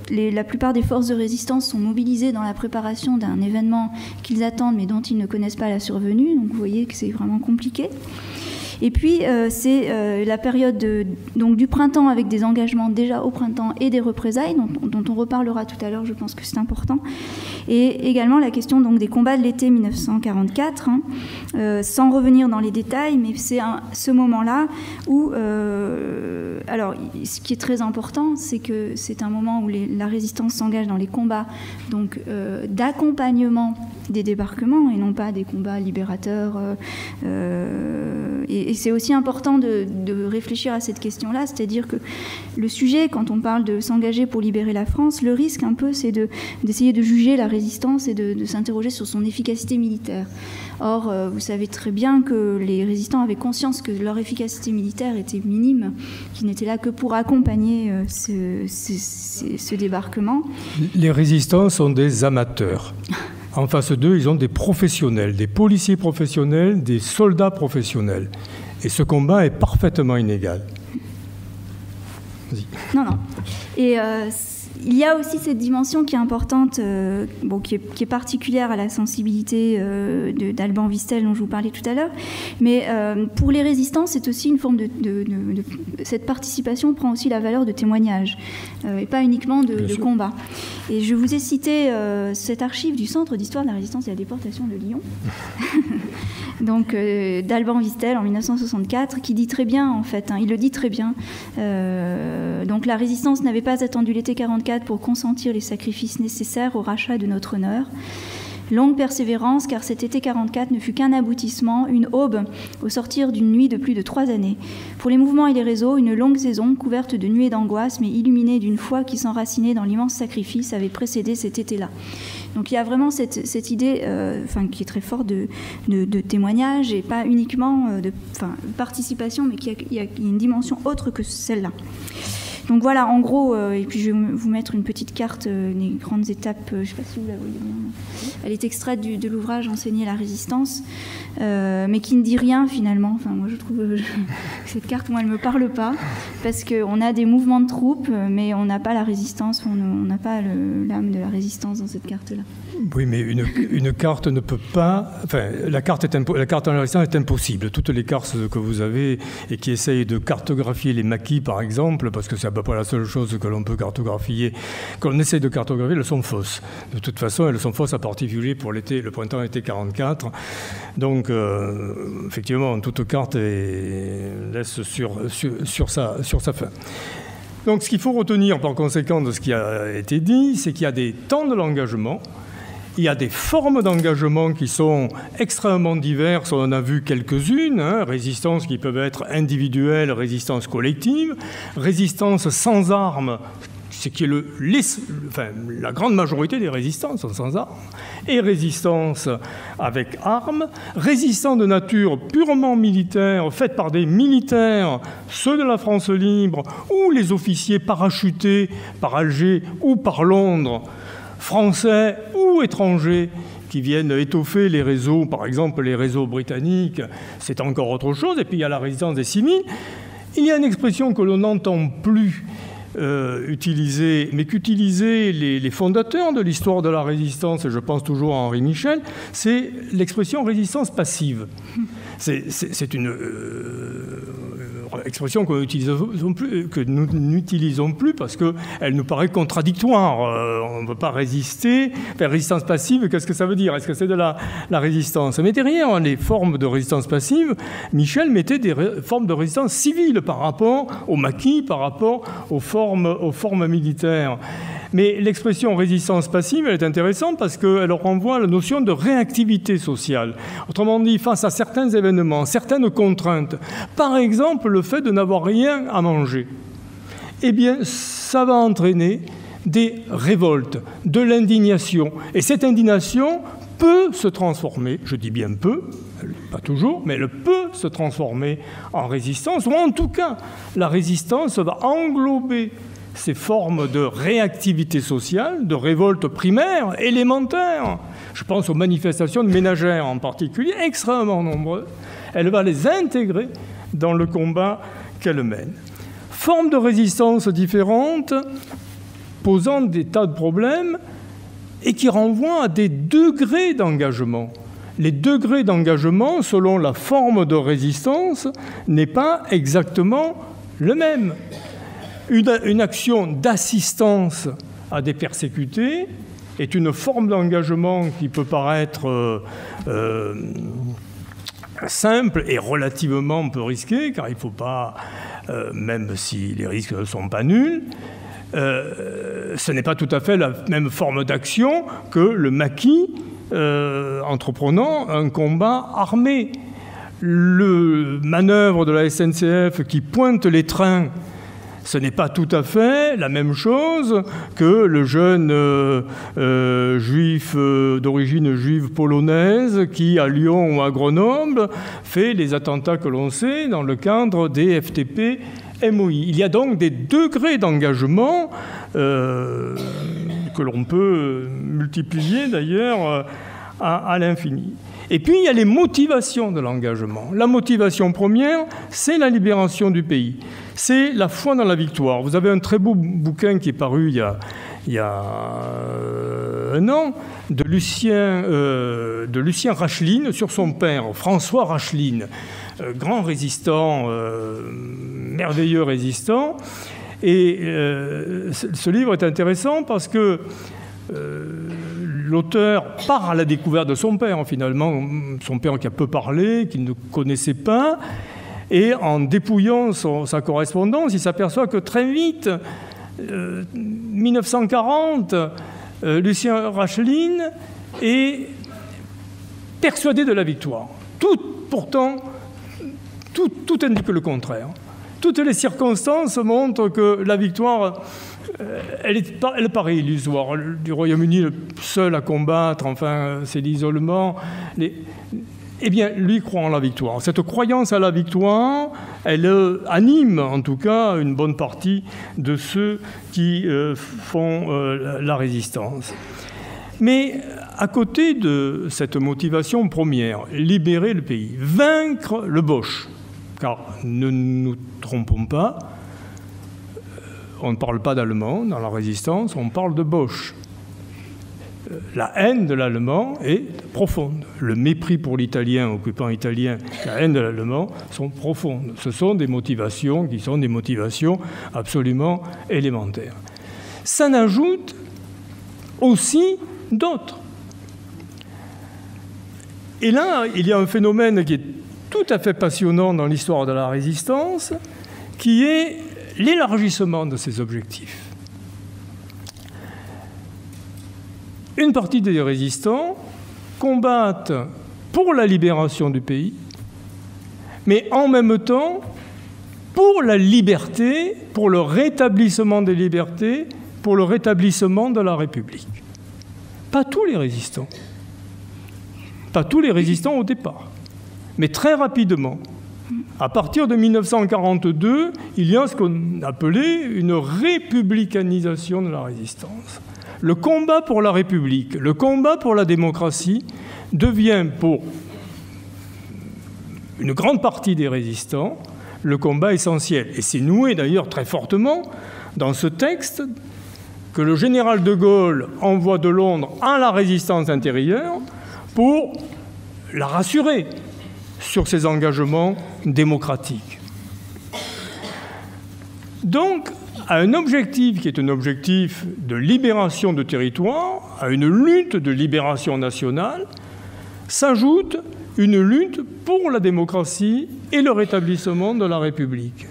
la plupart des forces de résistance sont mobilisées dans la préparation d'un événement qu'ils attendent mais dont ils ne connaissent pas la survenue, donc vous voyez que c'est vraiment compliqué. Et puis, c'est la période du printemps avec des engagements déjà au printemps et des représailles, dont on reparlera tout à l'heure, je pense que c'est important. Et également la question des combats de l'été 1944, sans revenir dans les détails, mais c'est ce moment-là où... alors, ce qui est très important, c'est que c'est un moment où la résistance s'engage dans les combats d'accompagnement des débarquements et non pas des combats libérateurs. Et c'est aussi important de réfléchir à cette question-là, c'est-à-dire que le sujet, quand on parle de s'engager pour libérer la France, le risque un peu, c'est d'essayer de juger la résistance et de s'interroger sur son efficacité militaire. Or, vous savez très bien que les résistants avaient conscience que leur efficacité militaire était minime, qu'ils n'étaient là que pour accompagner ce débarquement. Les résistants sont des amateurs. En face d'eux, ils ont des professionnels, des policiers professionnels, des soldats professionnels. Et ce combat est parfaitement inégal. Vas-y. Non. Et il y a aussi cette dimension qui est importante, qui est particulière à la sensibilité d'Alban Vistel dont je vous parlais tout à l'heure. Mais pour les résistants, c'est aussi une forme cette participation prend aussi la valeur de témoignage, et pas uniquement de combat. Et je vous ai cité cette archive du Centre d'histoire de la résistance et de la déportation de Lyon, donc d'Alban Vistel en 1964, qui dit très bien, en fait, il le dit très bien, Donc la résistance n'avait pas attendu l'été 44 pour consentir les sacrifices nécessaires au rachat de notre honneur. Longue persévérance, car cet été 44 ne fut qu'un aboutissement, une aube au sortir d'une nuit de plus de 3 années. Pour les mouvements et les réseaux, une longue saison couverte de nuées d'angoisse, mais illuminée d'une foi qui s'enracinait dans l'immense sacrifice, avait précédé cet été-là. Donc il y a vraiment cette idée qui est très forte de témoignage, et pas uniquement de participation, mais il y a une dimension autre que celle-là. Donc voilà, en gros, et puis je vais vous mettre une petite carte des grandes étapes, je ne sais pas si vous la voyez bien. Elle est extraite de l'ouvrage Enseigner la résistance, mais qui ne dit rien finalement. Enfin, moi je trouve que cette carte, moi, elle ne me parle pas, parce qu'on a des mouvements de troupes, mais on n'a pas la résistance, on n'a pas l'âme de la résistance dans cette carte-là. Oui, mais une carte ne peut pas... Enfin, la carte en la résistance est impossible. Toutes les cartes que vous avez et qui essayent de cartographier les maquis, par exemple, parce que c'est à peu près la seule chose que l'on peut cartographier, qu'on essaye de cartographier, elles sont fausses. De toute façon, elles sont fausses en particulier pour le printemps-été 44. Donc, effectivement, toute carte laisse sur sa fin. Donc, ce qu'il faut retenir par conséquent de ce qui a été dit, c'est qu'il y a des temps de l'engagement. Il y a des formes d'engagement qui sont extrêmement diverses, on en a vu quelques-unes, résistances qui peuvent être individuelles, résistance collective, résistance sans armes, ce qui est la grande majorité des résistances sont sans armes, et résistance avec armes, résistance de nature purement militaire, faite par des militaires, ceux de la France libre, ou les officiers parachutés par Alger ou par Londres, français ou étrangers qui viennent étoffer les réseaux, par exemple les réseaux britanniques, c'est encore autre chose. Et puis il y a la résistance des civils. Il y a une expression que l'on n'entend plus utiliser, mais qu'utilisaient les fondateurs de l'histoire de la résistance, et je pense toujours à Henri Michel, c'est l'expression résistance passive. C'est une expression que nous n'utilisons plus parce qu'elle nous paraît contradictoire. On ne veut pas résister. Faire résistance passive, qu'est-ce que ça veut dire? Est-ce que c'est de la résistance? Mais derrière les formes de résistance passive, Michel mettait des formes de résistance civile par rapport aux maquis, par rapport aux formes militaires. Mais l'expression résistance passive, elle est intéressante parce qu'elle renvoie à la notion de réactivité sociale. Autrement dit, face à certains événements, certaines contraintes, par exemple le fait de n'avoir rien à manger, eh bien, ça va entraîner des révoltes, de l'indignation. Et cette indignation peut se transformer, je dis bien peut, pas toujours, mais elle peut se transformer en résistance, ou en tout cas, la résistance va englober ces formes de réactivité sociale, de révolte primaire, élémentaire. Je pense aux manifestations de ménagères en particulier, extrêmement nombreuses. Elle va les intégrer dans le combat qu'elle mène. Formes de résistance différentes, posant des tas de problèmes et qui renvoient à des degrés d'engagement. Les degrés d'engagement, selon la forme de résistance, n'est pas exactement le même. Une action d'assistance à des persécutés est une forme d'engagement qui peut paraître simple et relativement peu risquée, car il ne faut pas, même si les risques ne sont pas nuls, ce n'est pas tout à fait la même forme d'action que le maquis entreprenant un combat armé. Le manœuvre de la SNCF qui pointe les trains, ce n'est pas tout à fait la même chose que le jeune juif d'origine juive polonaise qui, à Lyon ou à Grenoble, fait les attentats que l'on sait dans le cadre des FTP-MOI. Il y a donc des degrés d'engagement que l'on peut multiplier d'ailleurs à l'infini. Et puis, il y a les motivations de l'engagement. La motivation première, c'est la libération du pays. C'est la foi dans la victoire. Vous avez un très beau bouquin qui est paru il y a un an, de Lucien Racheline sur son père, François Racheline, grand résistant, merveilleux résistant. Et ce livre est intéressant parce que l'auteur part à la découverte de son père, finalement, son père qui a peu parlé, qu'il ne connaissait pas, Et en dépouillant sa correspondance, il s'aperçoit que très vite, 1940, Lucien Rachline est persuadé de la victoire. Pourtant, tout indique le contraire. Toutes les circonstances montrent que la victoire, elle paraît illusoire. Du Royaume-Uni, le seul à combattre, enfin, c'est l'isolement. Eh bien, lui croit en la victoire. Cette croyance à la victoire, elle anime en tout cas une bonne partie de ceux qui font la résistance. Mais à côté de cette motivation première, libérer le pays, vaincre le Boche, car ne nous trompons pas, on ne parle pas d'allemand dans la résistance, on parle de Boche. La haine de l'allemand est profonde. Le mépris pour l'italien, occupant italien, la haine de l'allemand sont profondes. Ce sont des motivations qui sont des motivations absolument élémentaires. Ça n'ajoute aussi d'autres. Et là, il y a un phénomène qui est tout à fait passionnant dans l'histoire de la résistance, qui est l'élargissement de ces objectifs. Une partie des résistants combattent pour la libération du pays, mais en même temps pour la liberté, pour le rétablissement des libertés, pour le rétablissement de la République. Pas tous les résistants. Pas tous les résistants au départ. Mais très rapidement, à partir de 1942, il y a ce qu'on appelait une républicanisation de la résistance. Le combat pour la République, le combat pour la démocratie devient pour une grande partie des résistants le combat essentiel. Et c'est noué d'ailleurs très fortement dans ce texte que le général de Gaulle envoie de Londres à la résistance intérieure pour la rassurer sur ses engagements démocratiques. Donc, à un objectif qui est un objectif de libération de territoire, à une lutte de libération nationale, s'ajoute une lutte pour la démocratie et le rétablissement de la République.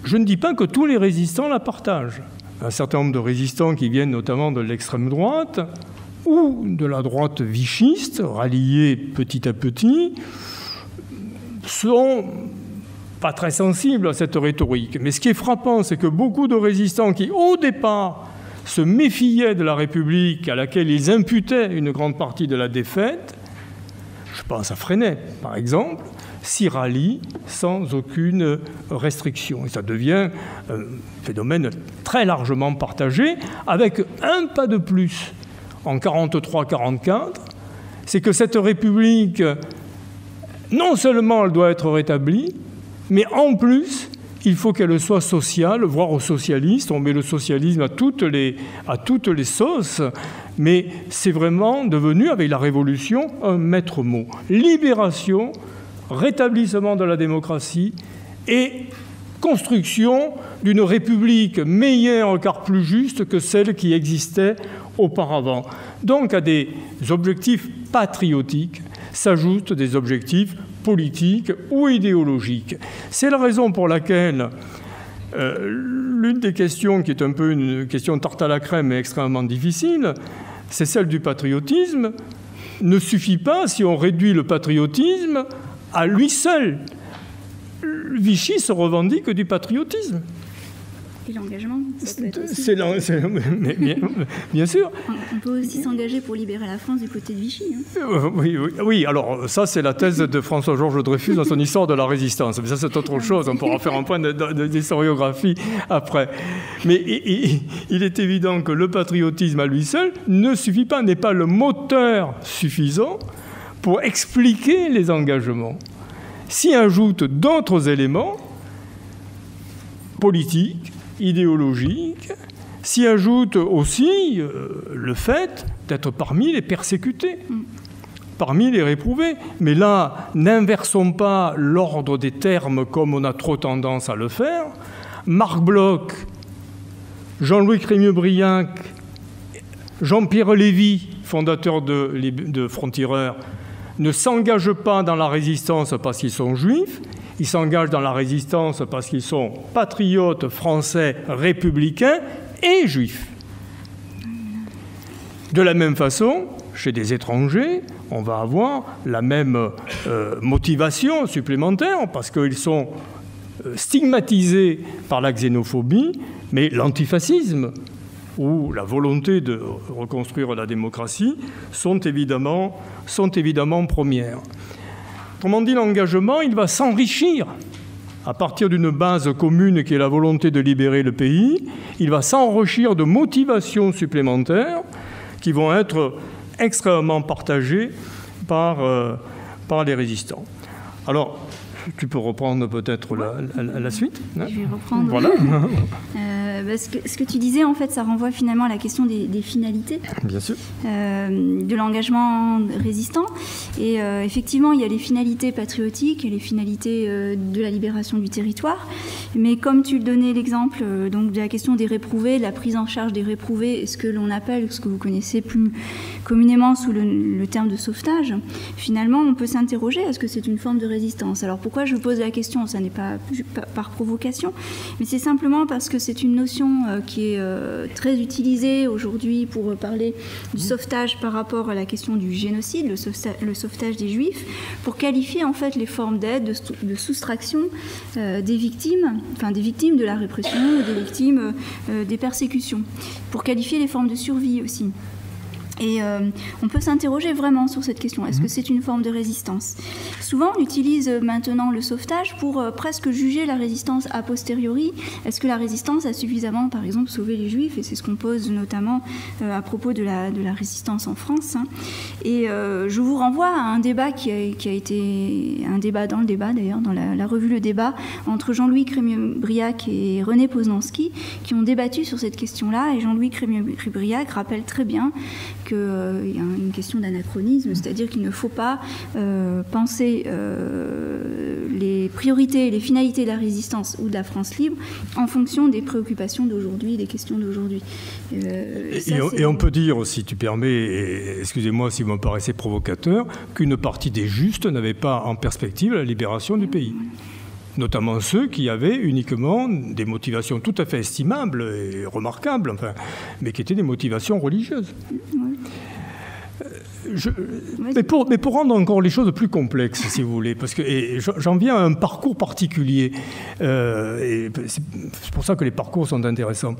Je ne dis pas que tous les résistants la partagent. Un certain nombre de résistants qui viennent notamment de l'extrême droite ou de la droite vichiste, ralliés petit à petit, sont pas très sensibles à cette rhétorique. Mais ce qui est frappant, c'est que beaucoup de résistants qui, au départ, se méfiaient de la République, à laquelle ils imputaient une grande partie de la défaite, je pense à Freinet, par exemple, s'y rallient sans aucune restriction. Et ça devient un phénomène très largement partagé, avec un pas de plus en 1943-1944, c'est que cette République, non seulement elle doit être rétablie, mais en plus, il faut qu'elle soit sociale, voire socialiste. On met le socialisme à toutes les sauces, mais c'est vraiment devenu, avec la Révolution, un maître mot. Libération, rétablissement de la démocratie et construction d'une République meilleure car plus juste que celle qui existait auparavant. Donc à des objectifs patriotiques s'ajoutent des objectifs politiques ou idéologiques. C'est la raison pour laquelle l'une des questions, qui est un peu une question tarte à la crème mais extrêmement difficile, c'est celle du patriotisme. Ne suffit pas, si on réduit le patriotisme, à lui seul. Vichy se revendique du patriotisme. Et l'engagement, ça peut être aussi... Bien sûr. On peut aussi s'engager pour libérer la France du côté de Vichy. Hein. Oui, alors ça c'est la thèse de François-Georges Dreyfus dans son histoire de la résistance. Mais ça c'est autre chose, on pourra faire un point d'historiographie après. Mais il est évident que le patriotisme à lui seul ne suffit pas, n'est pas le moteur suffisant pour expliquer les engagements. S'y ajoutent d'autres éléments politiques, idéologiques, s'y ajoute aussi le fait d'être parmi les persécutés, parmi les réprouvés. Mais là, n'inversons pas l'ordre des termes comme on a trop tendance à le faire. Marc Bloch, Jean-Louis Crémieux-Briac, Jean-Pierre Lévy, fondateur de Front-Tireurs, ne s'engagent pas dans la résistance parce qu'ils sont juifs, ils s'engagent dans la résistance parce qu'ils sont patriotes français, républicains et juifs. De la même façon, chez des étrangers, on va avoir la même motivation supplémentaire parce qu'ils sont stigmatisés par la xénophobie, mais l'antifascisme ou la volonté de reconstruire la démocratie sont évidemment premières. Autrement dit, l'engagement, il va s'enrichir à partir d'une base commune qui est la volonté de libérer le pays. Il va s'enrichir de motivations supplémentaires qui vont être extrêmement partagées par les résistants. Alors, tu peux reprendre peut-être la suite. Je vais reprendre. Voilà. Ce que tu disais, en fait, ça renvoie finalement à la question des finalités. Bien sûr. De l'engagement résistant. Et effectivement, il y a les finalités patriotiques et les finalités de la libération du territoire. Mais comme tu donnais l'exemple donc de la question des réprouvés, de la prise en charge des réprouvés, ce que l'on appelle, ce que vous connaissez plus communément sous le terme de sauvetage, finalement, on peut s'interroger, est-ce que c'est une forme de résistance? Alors pourquoi je pose la question? Ça n'est pas par provocation, mais c'est simplement parce que c'est une notion qui est très utilisée aujourd'hui pour parler du sauvetage par rapport à la question du génocide, le sauvetage des Juifs, pour qualifier en fait les formes d'aide, de soustraction des victimes de la répression, des victimes des persécutions, pour qualifier les formes de survie aussi. Et on peut s'interroger vraiment sur cette question. Est-ce que c'est une forme de résistance? Souvent, on utilise maintenant le sauvetage pour presque juger la résistance a posteriori. Est-ce que la résistance a suffisamment, par exemple, sauvé les Juifs? Et c'est ce qu'on pose notamment à propos de la résistance en France. Et je vous renvoie à un débat qui a été un débat dans le débat, d'ailleurs, dans la revue Le Débat, entre Jean-Louis Crémieux-Briac et René Poznanski, qui ont débattu sur cette question-là. Et Jean-Louis Crémieux-Briac rappelle très bien qu'il y a une question d'anachronisme, c'est-à-dire qu'il ne faut pas penser les priorités et les finalités de la résistance ou de la France libre en fonction des préoccupations d'aujourd'hui, des questions d'aujourd'hui. Et on peut dire, si tu permets, et excusez-moi si vous me paraissez provocateur, qu'une partie des justes n'avait pas en perspective la libération du pays. Notamment ceux qui avaient uniquement des motivations tout à fait estimables et remarquables, enfin, mais qui étaient des motivations religieuses. Mais pour rendre encore les choses plus complexes, si vous voulez, parce que j'en viens à un parcours particulier, et c'est pour ça que les parcours sont intéressants.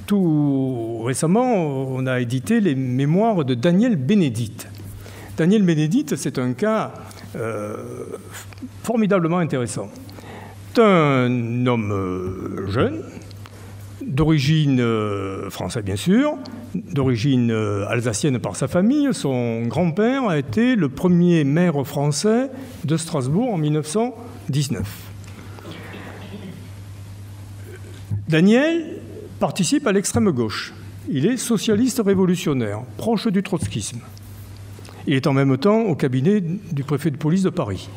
Tout récemment, on a édité les mémoires de Daniel Bénédite. Daniel Bénédite, c'est un cas formidablement intéressant. C'est un homme jeune, d'origine française bien sûr, d'origine alsacienne par sa famille. Son grand-père a été le premier maire français de Strasbourg en 1919. Daniel participe à l'extrême gauche. Il est socialiste révolutionnaire, proche du trotskisme. Il est en même temps au cabinet du préfet de police de Paris.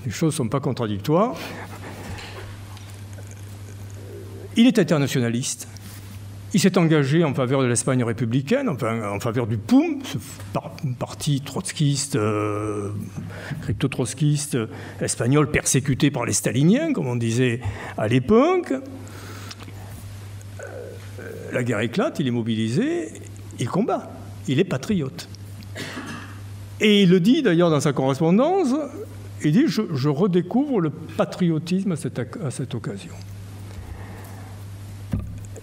Les choses ne sont pas contradictoires. Il est internationaliste. Il s'est engagé en faveur de l'Espagne républicaine, enfin en faveur du POUM, ce parti trotskiste, crypto-trotskiste espagnol persécuté par les staliniens, comme on disait à l'époque. La guerre éclate, il est mobilisé, il combat, il est patriote. Et il le dit d'ailleurs dans sa correspondance, il dit « Je redécouvre le patriotisme à cette occasion ».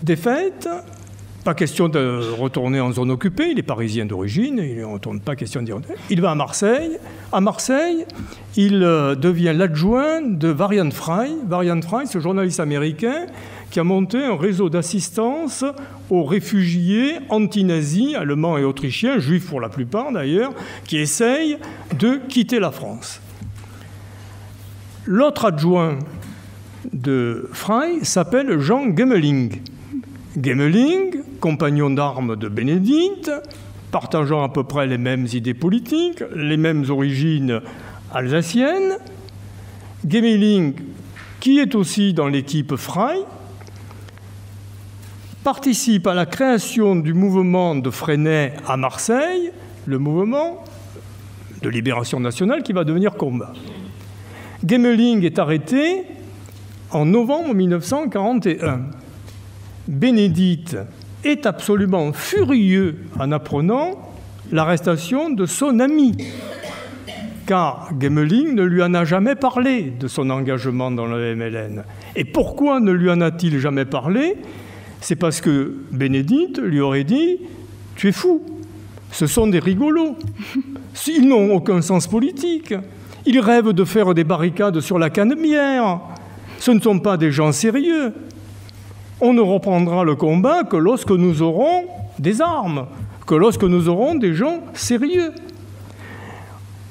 Défaite, pas question de retourner en zone occupée, il est parisien d'origine, il ne retourne pas question d'y retourner. Il va à Marseille. À Marseille, il devient l'adjoint de Varian Fry. Varian Fry, ce journaliste américain qui a monté un réseau d'assistance aux réfugiés anti-nazis, allemands et autrichiens, juifs pour la plupart d'ailleurs, qui essayent de quitter la France. L'autre adjoint de Fry s'appelle Jean Gemmeling. Gemmeling, compagnon d'armes de Bénédite, partageant à peu près les mêmes idées politiques, les mêmes origines alsaciennes. Gemmeling, qui est aussi dans l'équipe Fry, participe à la création du mouvement de Freinet à Marseille, le mouvement de libération nationale qui va devenir combat. Gmelin est arrêté en novembre 1941. Bénédite est absolument furieux en apprenant l'arrestation de son ami, car Gmelin ne lui en a jamais parlé de son engagement dans le MLN. Et pourquoi ne lui en a-t-il jamais parlé? C'est parce que Bénédite lui aurait dit « Tu es fou, ce sont des rigolos, ils n'ont aucun sens politique, ils rêvent de faire des barricades sur la Canebière, ce ne sont pas des gens sérieux. On ne reprendra le combat que lorsque nous aurons des armes, que lorsque nous aurons des gens sérieux. »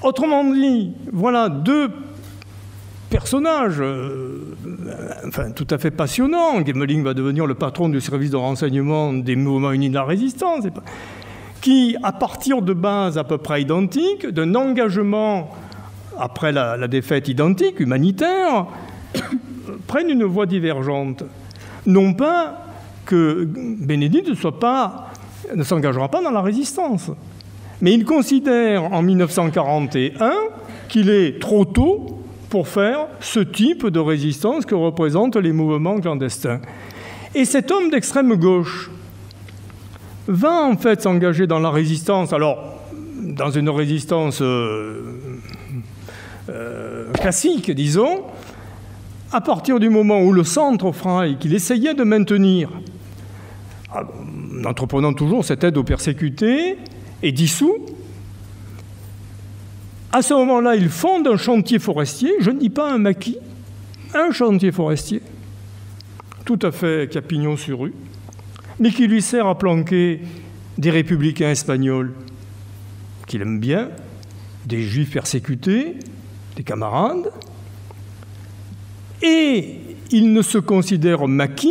Autrement dit, voilà deux personnages tout à fait passionnants. Gmelin va devenir le patron du service de renseignement des mouvements unis de la résistance, qui, à partir de bases à peu près identiques, d'un engagement après la défaite identique, humanitaire, prennent une voie divergente. Non pas que Bénédite ne s'engagera pas dans la résistance, mais il considère en 1941 qu'il est trop tôt pour faire ce type de résistance que représentent les mouvements clandestins. Et cet homme d'extrême gauche va en fait s'engager dans la résistance, alors dans une résistance classique, disons, à partir du moment où le centre-freie qu'il essayait de maintenir, en entreprenant toujours cette aide aux persécutés, est dissous. À ce moment-là, il fonde un chantier forestier, je ne dis pas un maquis, un chantier forestier, tout à fait capignon sur rue, mais qui lui sert à planquer des républicains espagnols qu'il aime bien, des juifs persécutés, des camarades, et il ne se considère maquis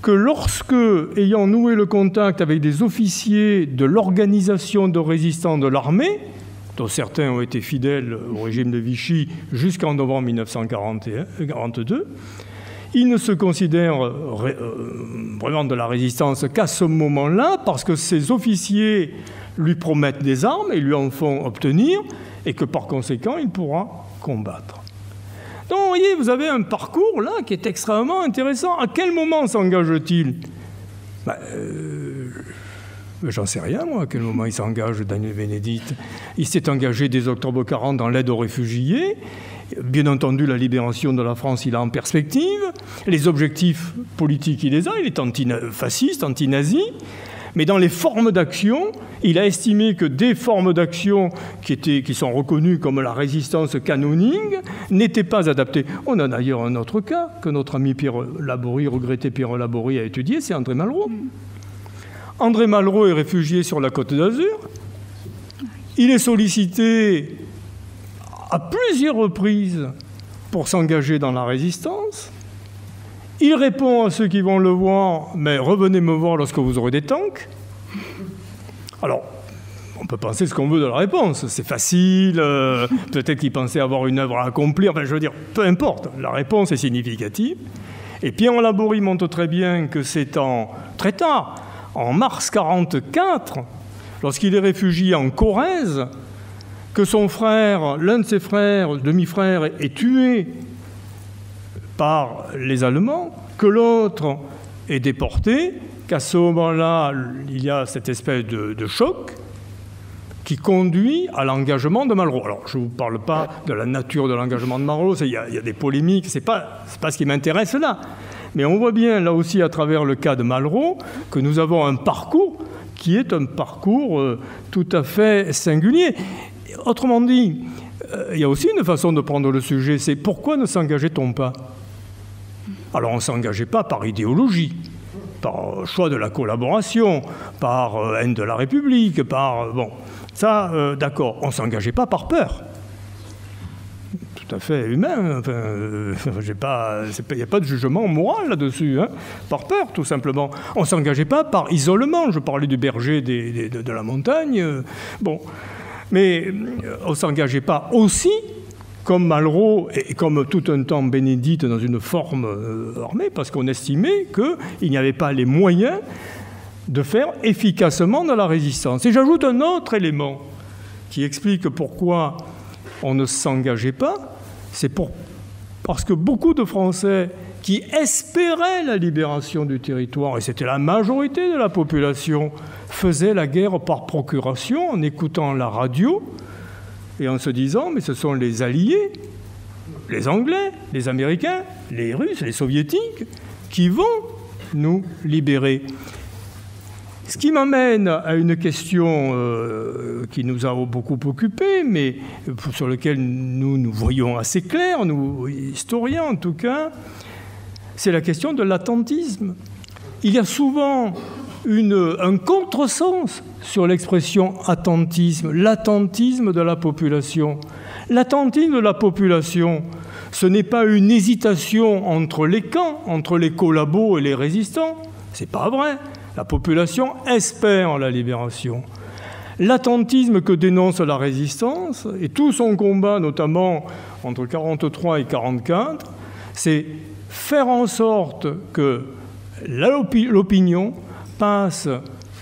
que lorsque, ayant noué le contact avec des officiers de l'organisation de résistants de l'armée, dont certains ont été fidèles au régime de Vichy jusqu'en novembre 1942, il ne se considère vraiment de la résistance qu'à ce moment-là, parce que ces officiers lui promettent des armes et lui en font obtenir, et que par conséquent, il pourra combattre. Donc, vous voyez, vous avez un parcours là qui est extrêmement intéressant. À quel moment s'engage-t-il? J'en sais rien, moi, à quel moment il s'engage, Daniel Bénédite. Il s'est engagé dès octobre 40 dans l'aide aux réfugiés. Bien entendu, la libération de la France, il a en perspective. Les objectifs politiques, il les a. Il est antifasciste, anti-nazi. Mais dans les formes d'action, il a estimé que des formes d'action qui sont reconnues comme la résistance canonique n'étaient pas adaptées. On a d'ailleurs un autre cas que notre ami Pierre Laborie, regretté Pierre Laborie, a étudié, c'est André Malraux. André Malraux est réfugié sur la Côte d'Azur. Il est sollicité à plusieurs reprises pour s'engager dans la résistance. Il répond à ceux qui vont le voir, mais revenez me voir lorsque vous aurez des tanks. Alors, on peut penser ce qu'on veut de la réponse. C'est facile, peut-être qu'il pensait avoir une œuvre à accomplir. Enfin, je veux dire, peu importe, la réponse est significative. Et Pierre Laborie montre très bien que c'est très tard, en mars 1944, lorsqu'il est réfugié en Corrèze, que son frère, l'un de ses frères, demi-frère, est tué par les Allemands, que l'autre est déporté, qu'à ce moment-là, il y a cette espèce de choc qui conduit à l'engagement de Malraux. Alors, je ne vous parle pas de la nature de l'engagement de Malraux, il y a des polémiques, c'est pas ce qui m'intéresse là. Mais on voit bien, là aussi, à travers le cas de Malraux, que nous avons un parcours qui est un parcours tout à fait singulier. Autrement dit, il y a aussi une façon de prendre le sujet, c'est pourquoi ne s'engageait-on pas? Alors on ne s'engageait pas par idéologie, par choix de la collaboration, par haine de la République, bon, ça, d'accord, on ne s'engageait pas par peur. Tout à fait humain, il n'y a pas de jugement moral là-dessus, hein, par peur tout simplement. On ne s'engageait pas par isolement, je parlais du berger de la montagne, bon. Mais on ne s'engageait pas aussi, comme Malraux et comme tout un temps Bénédite, dans une forme armée, parce qu'on estimait qu'il n'y avait pas les moyens de faire efficacement de la résistance. Et j'ajoute un autre élément qui explique pourquoi on ne s'engageait pas, c'est parce que beaucoup de Français qui espéraient la libération du territoire, et c'était la majorité de la population, faisaient la guerre par procuration en écoutant la radio et en se disant « mais ce sont les Alliés, les Anglais, les Américains, les Russes, les Soviétiques qui vont nous libérer ». Ce qui m'amène à une question qui nous a beaucoup occupés, mais sur laquelle nous voyons assez clair, nous, historiens en tout cas, c'est la question de l'attentisme. Il y a souvent un contresens sur l'expression attentisme, l'attentisme de la population. L'attentisme de la population, ce n'est pas une hésitation entre les camps, entre les collabos et les résistants. C'est pas vrai. La population espère la libération. L'attentisme que dénonce la résistance, et tout son combat, notamment entre 1943 et 1944, c'est faire en sorte que l'opinion passe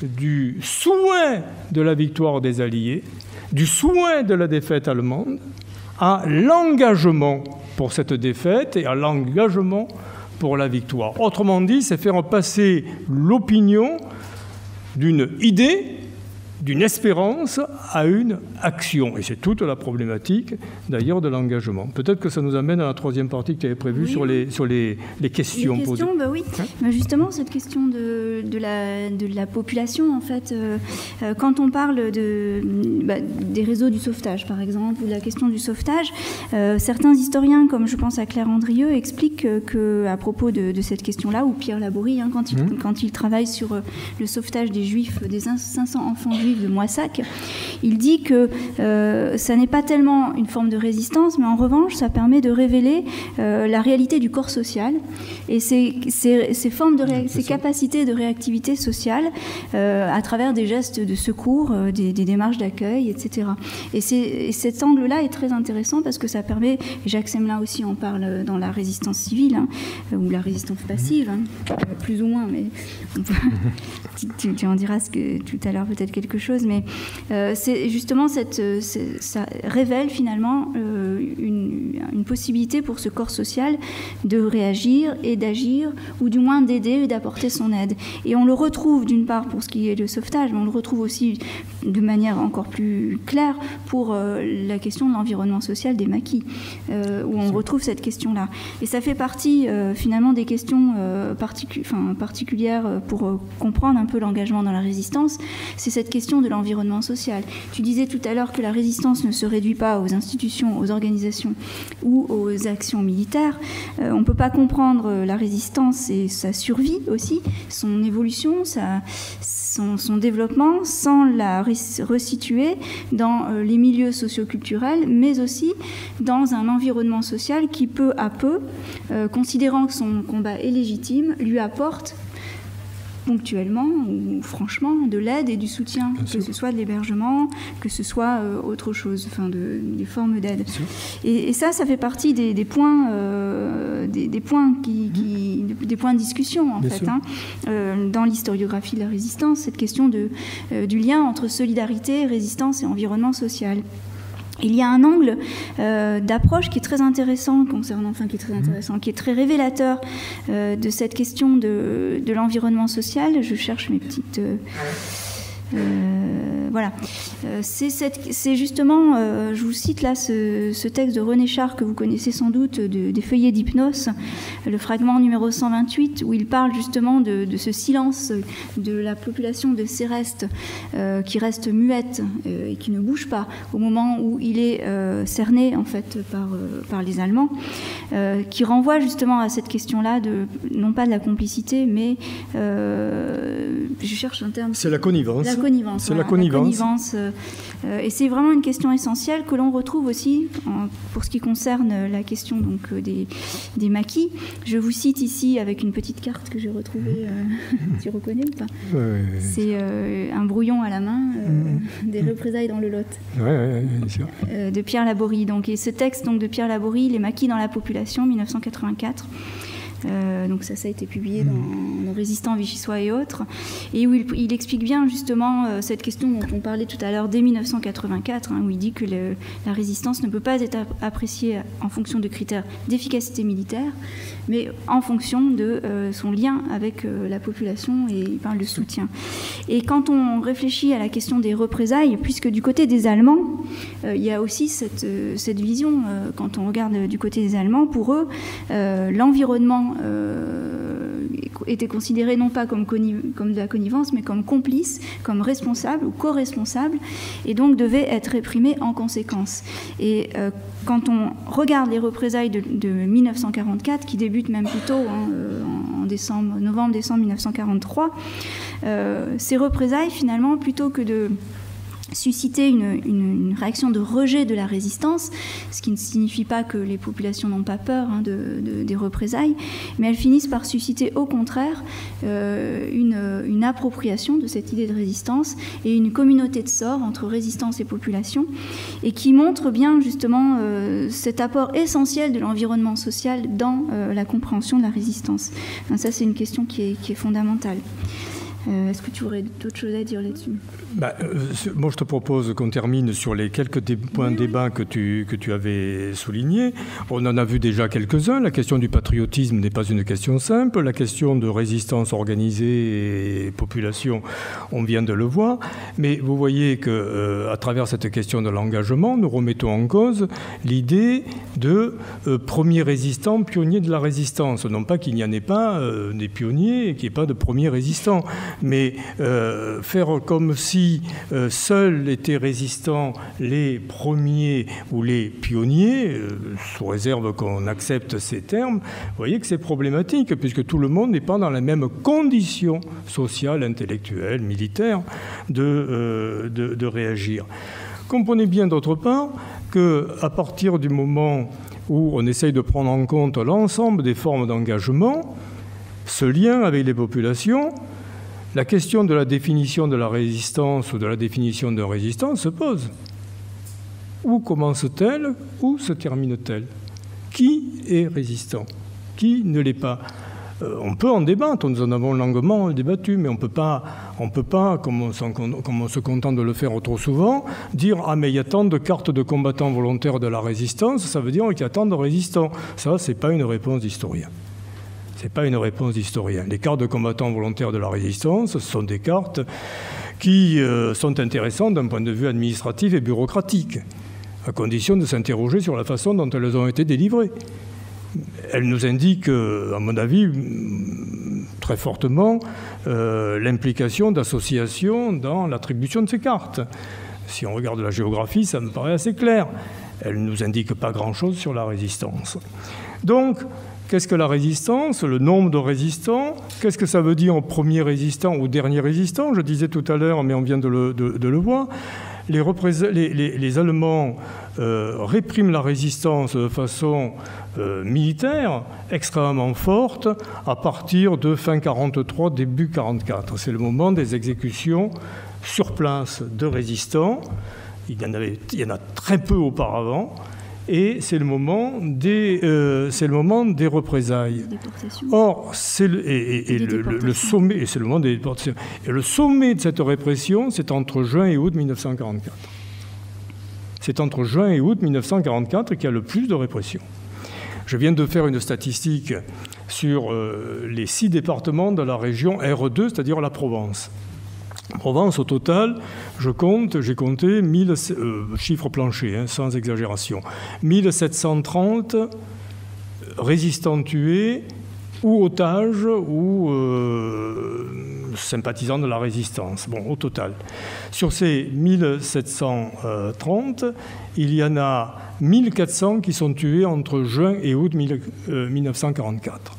du souhait de la victoire des Alliés, du souhait de la défaite allemande, à l'engagement pour cette défaite et à l'engagement pour la victoire. Autrement dit, c'est faire passer l'opinion d'une idée, d'une espérance à une action. Et c'est toute la problématique, d'ailleurs, de l'engagement. Peut-être que ça nous amène à la troisième partie que tu avais prévue, oui, sur les questions posées. Bah oui. Hein, justement, cette question de la population, en fait, quand on parle des réseaux du sauvetage, par exemple, ou de la question du sauvetage, certains historiens, comme je pense à Claire Andrieux, expliquent qu'à propos de cette question-là, ou Pierre Laborie, hein, quand il travaille sur le sauvetage des Juifs, des 500 enfants juifs de Moissac, il dit que ça n'est pas tellement une forme de résistance, mais en revanche, ça permet de révéler la réalité du corps social et ses capacités de réactivité sociale à travers des gestes de secours, des démarches d'accueil, etc. Et cet angle-là est très intéressant parce que ça permet, et Jacques Semelin aussi en parle dans la résistance civile, hein, ou la résistance passive, hein, plus ou moins, mais tu en diras tout à l'heure peut-être quelque chose, mais c'est justement ça révèle finalement une possibilité pour ce corps social de réagir et d'agir, ou du moins d'aider et d'apporter son aide. Et on le retrouve d'une part pour ce qui est le sauvetage, mais on le retrouve aussi de manière encore plus claire pour la question de l'environnement social des maquis, où on retrouve cette question-là. Et ça fait partie finalement des questions particulières pour comprendre un peu l'engagement dans la résistance, c'est cette question de l'environnement social. Tu disais tout à l'heure que la résistance ne se réduit pas aux institutions, aux organisations ou aux actions militaires. On ne peut pas comprendre la résistance et sa survie aussi, son évolution, son développement, sans la resituer dans les milieux socioculturels, mais aussi dans un environnement social qui, peu à peu, considérant que son combat est légitime, lui apporte ponctuellement ou franchement de l'aide et du soutien, que ce soit de l'hébergement, que ce soit autre chose, enfin des formes d'aide. Et ça fait partie des points de discussion en fait, hein, dans l'historiographie de la résistance, cette question du lien entre solidarité, résistance et environnement social. Il y a un angle d'approche qui est très intéressant qui est très révélateur de cette question de l'environnement social. Je cherche mes petites... voilà. C'est justement, je vous cite là ce texte de René Char que vous connaissez sans doute, des feuillets d'hypnose, le fragment numéro 128, où il parle justement de ce silence de la population de Céreste qui reste muette et qui ne bouge pas au moment où il est cerné en fait par les Allemands, qui renvoie justement à cette question-là non pas de la complicité, mais je cherche un terme. C'est la connivence. C'est la connivence. Et c'est vraiment une question essentielle que l'on retrouve aussi pour ce qui concerne la question donc, des maquis. Je vous cite ici avec une petite carte que j'ai retrouvée. Tu reconnais ou pas? C'est un brouillon à la main des représailles dans le Lot. Bien sûr. De Pierre Laborie. Donc, et ce texte donc, de Pierre Laborie, Les maquis dans la population, 1984. Donc ça a été publié dans Nos résistants vichysois et autres, et où il explique bien justement cette question dont on parlait tout à l'heure dès 1984, où il dit que la résistance ne peut pas être appréciée en fonction de critères d'efficacité militaire, mais en fonction de son lien avec la population, et il parle de soutien. Et quand on réfléchit à la question des représailles, puisque du côté des Allemands, il y a aussi cette vision, quand on regarde du côté des Allemands, pour eux, l'environnement était considéré non pas comme de la connivence, mais comme complice, comme responsable ou co-responsable, et donc devait être réprimé en conséquence. Et quand on regarde les représailles de 1944, qui débutent même plus tôt, en novembre-décembre 1943, ces représailles, finalement, plutôt que de susciter une réaction de rejet de la résistance, ce qui ne signifie pas que les populations n'ont pas peur des représailles, mais elles finissent par susciter au contraire une appropriation de cette idée de résistance et une communauté de sorts entre résistance et population, et qui montre bien justement cet apport essentiel de l'environnement social dans la compréhension de la résistance. Donc ça, c'est une question qui est fondamentale. Est-ce que tu aurais d'autres choses à dire là-dessus ? Moi, je te propose qu'on termine sur les quelques points de débat que tu avais soulignés. On en a vu déjà quelques-uns. La question du patriotisme n'est pas une question simple. La question de résistance organisée et population, on vient de le voir. Mais vous voyez qu'à travers cette question de l'engagement, nous remettons en cause l'idée de premier résistant, pionnier de la résistance. Non pas qu'il n'y en ait pas des pionniers et qu'il n'y ait pas de premiers résistants, mais faire comme si seuls étaient résistants les premiers ou les pionniers, sous réserve qu'on accepte ces termes, vous voyez que c'est problématique, puisque tout le monde n'est pas dans la même condition sociale, intellectuelle, militaire de réagir. Comprenez bien d'autre part qu'à partir du moment où on essaye de prendre en compte l'ensemble des formes d'engagement, ce lien avec les populations, la question de la définition de la résistance ou de la définition d'un résistant se pose. Où commence-t-elle? Où se termine-t-elle? Qui est résistant? Qui ne l'est pas? On peut en débattre, nous en avons longuement débattu, mais on peut pas, comme on se contente de le faire trop souvent, dire « Ah, mais il y a tant de cartes de combattants volontaires de la résistance, ça veut dire qu'il y a tant de résistants. » Ça, c'est pas une réponse d'historien. Ce n'est pas une réponse d'historien. Les cartes de combattants volontaires de la résistance, ce sont des cartes qui sont intéressantes d'un point de vue administratif et bureaucratique, à condition de s'interroger sur la façon dont elles ont été délivrées. Elles nous indiquent, à mon avis, très fortement, l'implication d'associations dans l'attribution de ces cartes. Si on regarde la géographie, ça me paraît assez clair. Elles ne nous indiquent pas grand-chose sur la résistance. Donc, qu'est-ce que la résistance? Le nombre de résistants? Qu'est-ce que ça veut dire premier résistant ou dernier résistant? Je disais tout à l'heure, mais on vient de le voir. Les Allemands répriment la résistance de façon militaire extrêmement forte à partir de fin 1943, début 1944. C'est le moment des exécutions sur place de résistants. Il y en a très peu auparavant. Et c'est le moment des représailles. Or, c'est le sommet, et c'est le moment des déportations. Et le sommet de cette répression, c'est entre juin et août 1944. C'est entre juin et août 1944 qu'il y a le plus de répression. Je viens de faire une statistique sur les 6 départements de la région RE2, c'est-à-dire la Provence. En Provence, au total, j'ai compté 1000 chiffres planchers, sans exagération, 1730 résistants tués ou otages ou sympathisants de la résistance. Bon, au total. Sur ces 1730, il y en a 1400 qui sont tués entre juin et août 1944.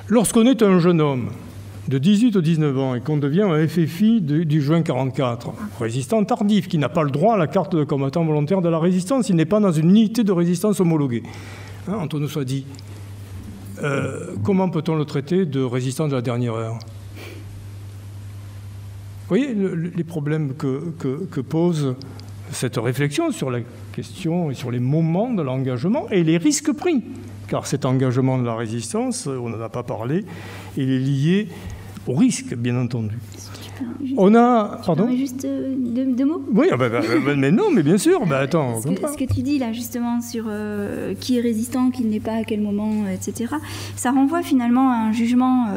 Lorsqu'on est un jeune homme de 18 ou 19 ans et qu'on devient un FFI du juin 1944, résistant tardif, qui n'a pas le droit à la carte de combattant volontaire de la résistance, il n'est pas dans une unité de résistance homologuée. Entre nous soit dit, comment peut-on le traiter de résistant de la dernière heure? Vous voyez les problèmes que pose cette réflexion sur la question et sur les moments de l'engagement et les risques pris car cet engagement de la résistance, on n'en a pas parlé, il est lié au risque, bien entendu. On a... Pardon ? Juste deux mots ? Oui, mais non, mais bien sûr. Attends, ce que tu dis là, justement, sur qui est résistant, qui ne l'est pas, à quel moment, etc., ça renvoie finalement à un jugement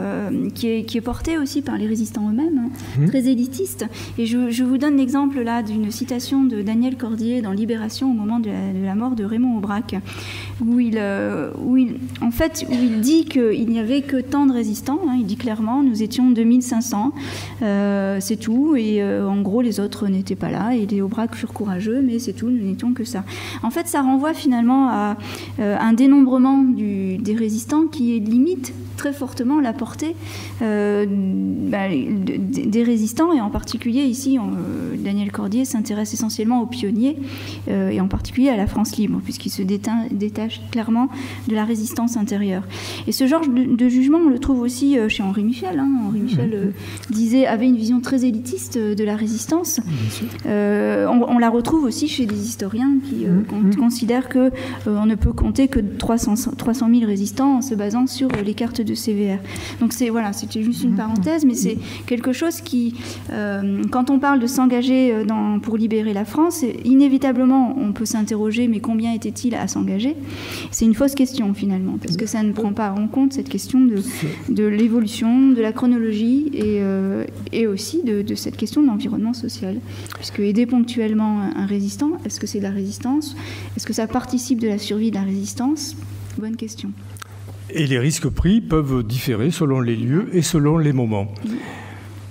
qui est porté aussi par les résistants eux-mêmes, très élitiste. Et je vous donne l'exemple là d'une citation de Daniel Cordier dans Libération au moment de la mort de Raymond Aubrac, où il dit qu'il n'y avait que tant de résistants. Il dit clairement, nous étions 2500. C'est tout, et en gros les autres n'étaient pas là, et les Aubrac furent courageux, mais c'est tout, nous n'étions que ça. En fait, ça renvoie finalement à un dénombrement des résistants qui limite très fortement la portée des résistants, et en particulier ici, Daniel Cordier s'intéresse essentiellement aux pionniers, et en particulier à la France libre, puisqu'il se détache clairement de la résistance intérieure. Et ce genre de jugement, on le trouve aussi chez Henri Michel. Henri Michel avait une vision très élitiste de la résistance. On la retrouve aussi chez des historiens qui considèrent qu'on ne peut compter que 300 000 résistants en se basant sur les cartes de CVR. Donc c'était juste une parenthèse, mais c'est quelque chose qui, quand on parle de s'engager pour libérer la France, inévitablement on peut s'interroger, mais combien était-il à s'engager ? C'est une fausse question finalement, parce que ça ne prend pas en compte cette question de l'évolution, de la chronologie et aussi de cette question de l'environnement social. Puisque aider ponctuellement un résistant, est-ce que c'est de la résistance ? Est-ce que ça participe de la survie de la résistance ? Bonne question. Et les risques pris peuvent différer selon les lieux et selon les moments.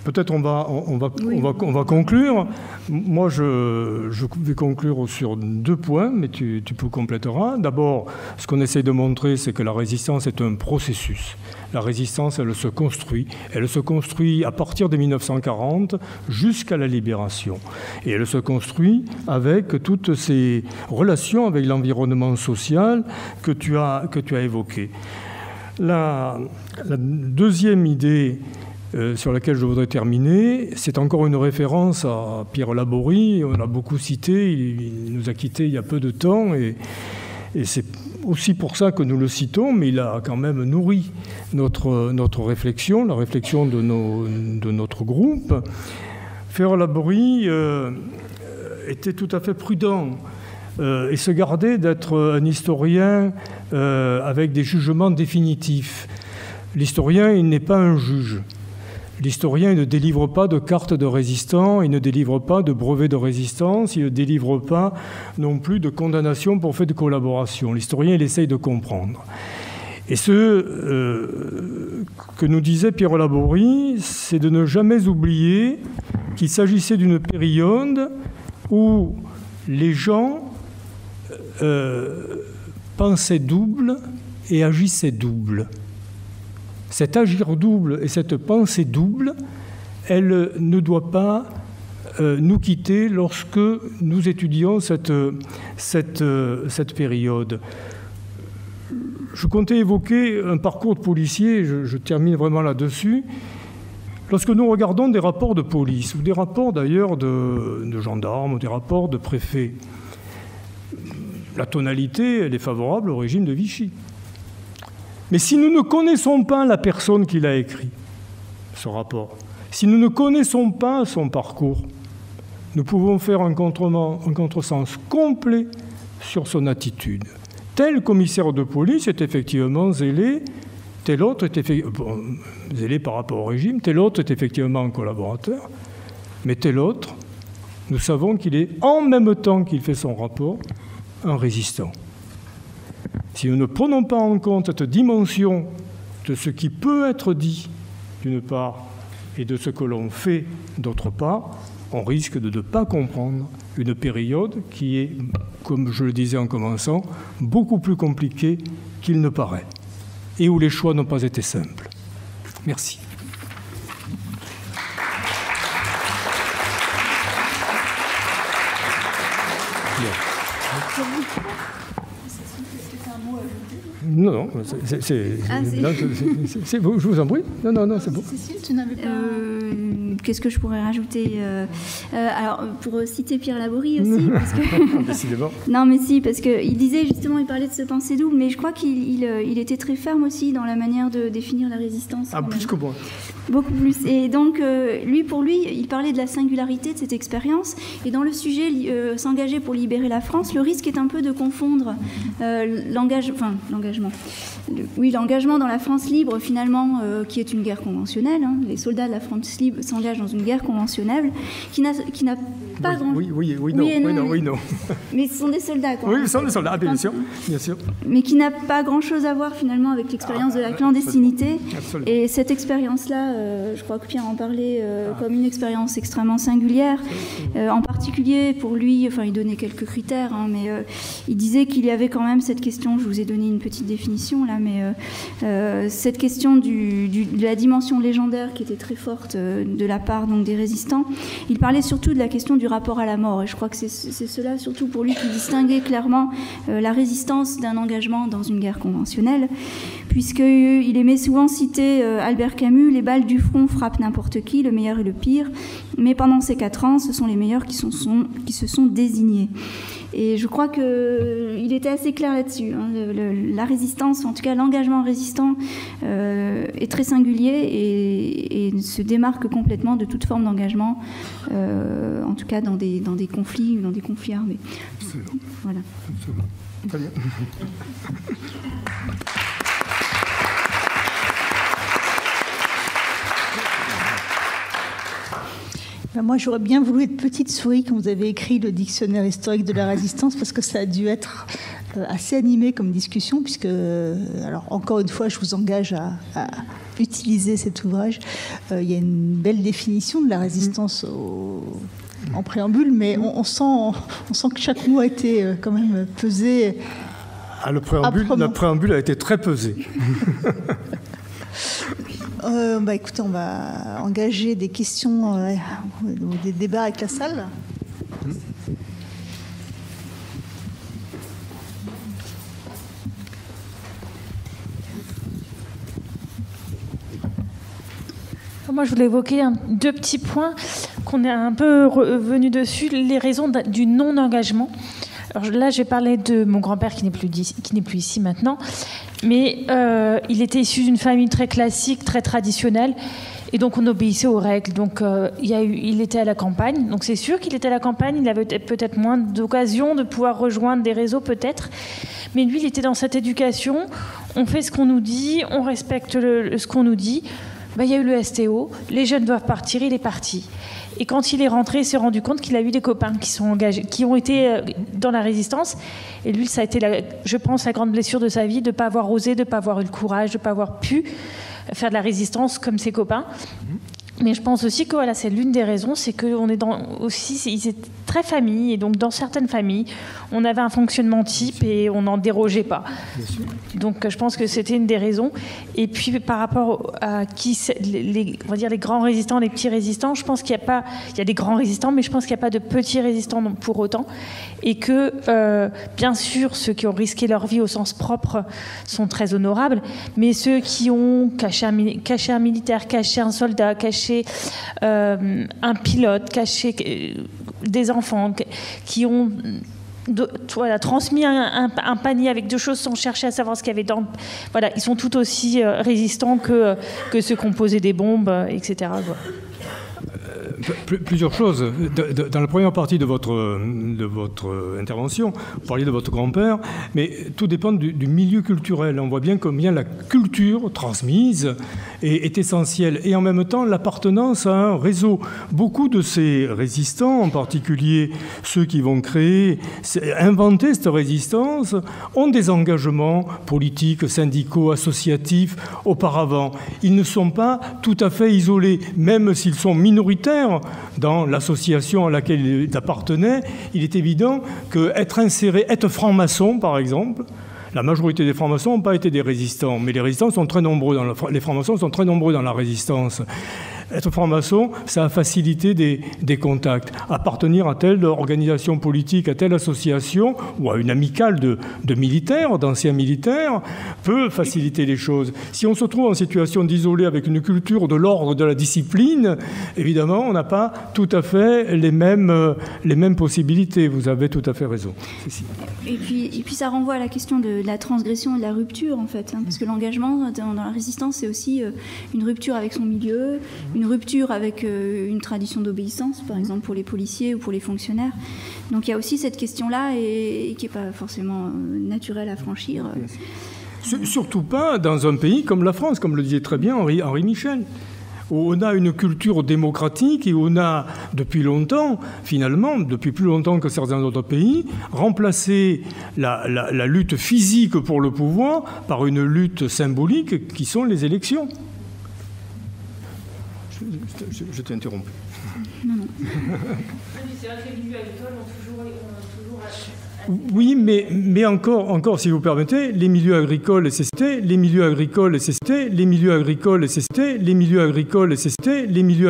Peut-être on va conclure. Moi, je vais conclure sur 2 points, mais tu compléteras. D'abord, ce qu'on essaie de montrer, c'est que la résistance est un processus. La résistance, elle se construit. Elle se construit à partir de 1940 jusqu'à la libération. Et elle se construit avec toutes ces relations avec l'environnement social que tu as évoquées. La deuxième idée sur laquelle je voudrais terminer, c'est encore une référence à Pierre Laborie. On l'a beaucoup cité, il nous a quittés il y a peu de temps, et c'est aussi pour ça que nous le citons, mais il a quand même nourri notre réflexion, la réflexion de notre groupe. Pierre Laborie était tout à fait prudent et se gardait d'être un historien avec des jugements définitifs. L'historien, il n'est pas un juge. L'historien, il ne délivre pas de carte de résistant, il ne délivre pas de brevet de résistance, il ne délivre pas non plus de condamnation pour fait de collaboration. L'historien, il essaye de comprendre. Et ce que nous disait Pierre Laborie, c'est de ne jamais oublier qu'il s'agissait d'une période où les gens pensaient double et agissaient double. Cet agir double et cette pensée double, elle ne doit pas nous quitter lorsque nous étudions cette période. Je comptais évoquer un parcours de policier, je termine vraiment là-dessus. Lorsque nous regardons des rapports de police, ou des rapports d'ailleurs de gendarmes, ou des rapports de préfets, la tonalité, elle est favorable au régime de Vichy. Mais si nous ne connaissons pas la personne qui l'a écrit, ce rapport, si nous ne connaissons pas son parcours, nous pouvons faire un contresens complet sur son attitude. Tel commissaire de police est effectivement zélé, tel autre est zélé par rapport au régime, tel autre est effectivement un collaborateur, mais tel autre, nous savons qu'il est, en même temps qu'il fait son rapport, un résistant. Si nous ne prenons pas en compte cette dimension de ce qui peut être dit, d'une part, et de ce que l'on fait, d'autre part, on risque de ne pas comprendre une période qui est, comme je le disais en commençant, beaucoup plus compliquée qu'il ne paraît, et où les choix n'ont pas été simples. Merci. Non, c'est vous, je vous en prie. Non, c'est bon. Cécile, tu n'avais pas... qu'est-ce que je pourrais rajouter alors, pour citer Pierre Laborie aussi, parce que... Décidément. Non, mais si, parce qu'il disait justement, il parlait de ce pensée double, mais je crois qu'il était très ferme aussi dans la manière de définir la résistance. Ah, plus que moi. Beaucoup plus. Et donc, pour lui, il parlait de la singularité de cette expérience. Et dans le sujet s'engager pour libérer la France, le risque est un peu de confondre l'engagement dans la France libre, finalement, qui est une guerre conventionnelle. Hein. Les soldats de la France libre s'engagent dans une guerre conventionnelle qui n'a pas grand... Oui, non. Mais ce sont des soldats, quoi. Oui, ce sont des soldats, bien sûr. Mais qui n'a pas grand-chose à voir, finalement, avec l'expérience de la clandestinité. Absolument. Et cette expérience-là, je crois que Pierre en parlait comme une expérience extrêmement singulière. En particulier, pour lui, enfin, il donnait quelques critères, hein, mais il disait qu'il y avait quand même cette question, je vous ai donné une petite définition là, mais cette question de la dimension légendaire qui était très forte de la part donc, des résistants. Il parlait surtout de la question du rapport à la mort, et je crois que c'est cela surtout pour lui qui distinguait clairement la résistance d'un engagement dans une guerre conventionnelle, puisqu'il aimait souvent citer Albert Camus, les balles du front frappent n'importe qui, le meilleur et le pire, mais pendant ces 4 ans, ce sont les meilleurs qui se sont désignés. Et je crois qu'il était assez clair là-dessus. Hein. La résistance, en tout cas l'engagement résistant, est très singulier et se démarque complètement de toute forme d'engagement, en tout cas dans des conflits ou dans des conflits armés. Absolument. Voilà. Absolument. Très bien. Ben moi, j'aurais bien voulu être petite souris quand vous avez écrit le dictionnaire historique de la résistance, parce que ça a dû être assez animé comme discussion, puisque, alors encore une fois, je vous engage à utiliser cet ouvrage. Il y a une belle définition de la résistance en préambule, mais on sent que chaque mot a été quand même pesé. Ah, le préambule a été très pesé. Écoutez, on va engager des questions, des débats avec la salle. Moi, je voulais évoquer 2 petits points qu'on est un peu revenu dessus, les raisons du non-engagement. Alors là, j'ai parlé de mon grand-père qui n'est plus ici maintenant, mais il était issu d'une famille très classique, très traditionnelle, et donc on obéissait aux règles. Donc il était à la campagne, donc c'est sûr qu'il était à la campagne, il avait peut-être moins d'occasions de pouvoir rejoindre des réseaux peut-être, mais lui, il était dans cette éducation, on fait ce qu'on nous dit, on respecte ce qu'on nous dit. Il y a eu le STO, les jeunes doivent partir, il est parti. Et quand il est rentré, il s'est rendu compte qu'il a eu des copains qui sont engagés, qui ont été dans la résistance. Et lui, ça a été, je pense, la grande blessure de sa vie, de ne pas avoir osé, de ne pas avoir eu le courage, de ne pas avoir pu faire de la résistance comme ses copains. Mais je pense aussi que voilà, c'est l'une des raisons, c'est qu'on est ils étaient très famille, et donc dans certaines familles, on avait un fonctionnement type et on n'en dérogeait pas. Donc je pense que c'était une des raisons. Et puis par rapport à on va dire les grands résistants, les petits résistants, je pense qu'il y a des grands résistants, mais je pense qu'il n'y a pas de petits résistants pour autant. Et que bien sûr, ceux qui ont risqué leur vie au sens propre sont très honorables, mais ceux qui ont caché un militaire, caché un soldat, caché un pilote, caché des enfants qui ont transmis un panier avec 2 choses sans chercher à savoir ce qu'il y avait dans. Voilà, ils sont tout aussi résistants que ceux qui ont posé des bombes, etc. Voilà. Plusieurs choses. Dans la première partie de votre intervention, vous parliez de votre grand-père, mais tout dépend du milieu culturel. On voit bien combien la culture transmise est essentielle. Et en même temps, l'appartenance à un réseau. Beaucoup de ces résistants, en particulier ceux qui vont inventer cette résistance, ont des engagements politiques, syndicaux, associatifs auparavant. Ils ne sont pas tout à fait isolés, même s'ils sont minoritaires dans l'association à laquelle ils appartenaient. Il est évident qu'être inséré, être franc-maçon par exemple, la majorité des francs-maçons n'ont pas été des résistants, mais les résistants sont très nombreux, les francs-maçons sont très nombreux dans la résistance. Être franc-maçon, ça a facilité des contacts. Appartenir à telle organisation politique, à telle association ou à une amicale de militaires, d'anciens militaires, peut faciliter les choses. Si on se trouve en situation d'isolé avec une culture de l'ordre de la discipline, évidemment, on n'a pas tout à fait les mêmes possibilités. Vous avez tout à fait raison. Et puis ça renvoie à la question de la transgression et de la rupture, en fait. Parce que l'engagement dans la résistance, c'est aussi une rupture avec son milieu, une rupture avec une tradition d'obéissance, par exemple pour les policiers ou pour les fonctionnaires. Donc il y a aussi cette question-là et qui n'est pas forcément naturelle à franchir. Surtout pas dans un pays comme la France, comme le disait très bien Henri Michel, où on a une culture démocratique et où on a, depuis longtemps, finalement, depuis plus longtemps que certains autres pays, remplacé la lutte physique pour le pouvoir par une lutte symbolique qui sont les élections. Je t'ai interrompu. Non. C'est vrai que les milieux agricoles ont toujours oui, mais encore, si vous permettez, les milieux agricoles et CCT, les milieux agricoles et CCT, les milieux agricoles et CCT, les milieux agricoles et CCT, les milieux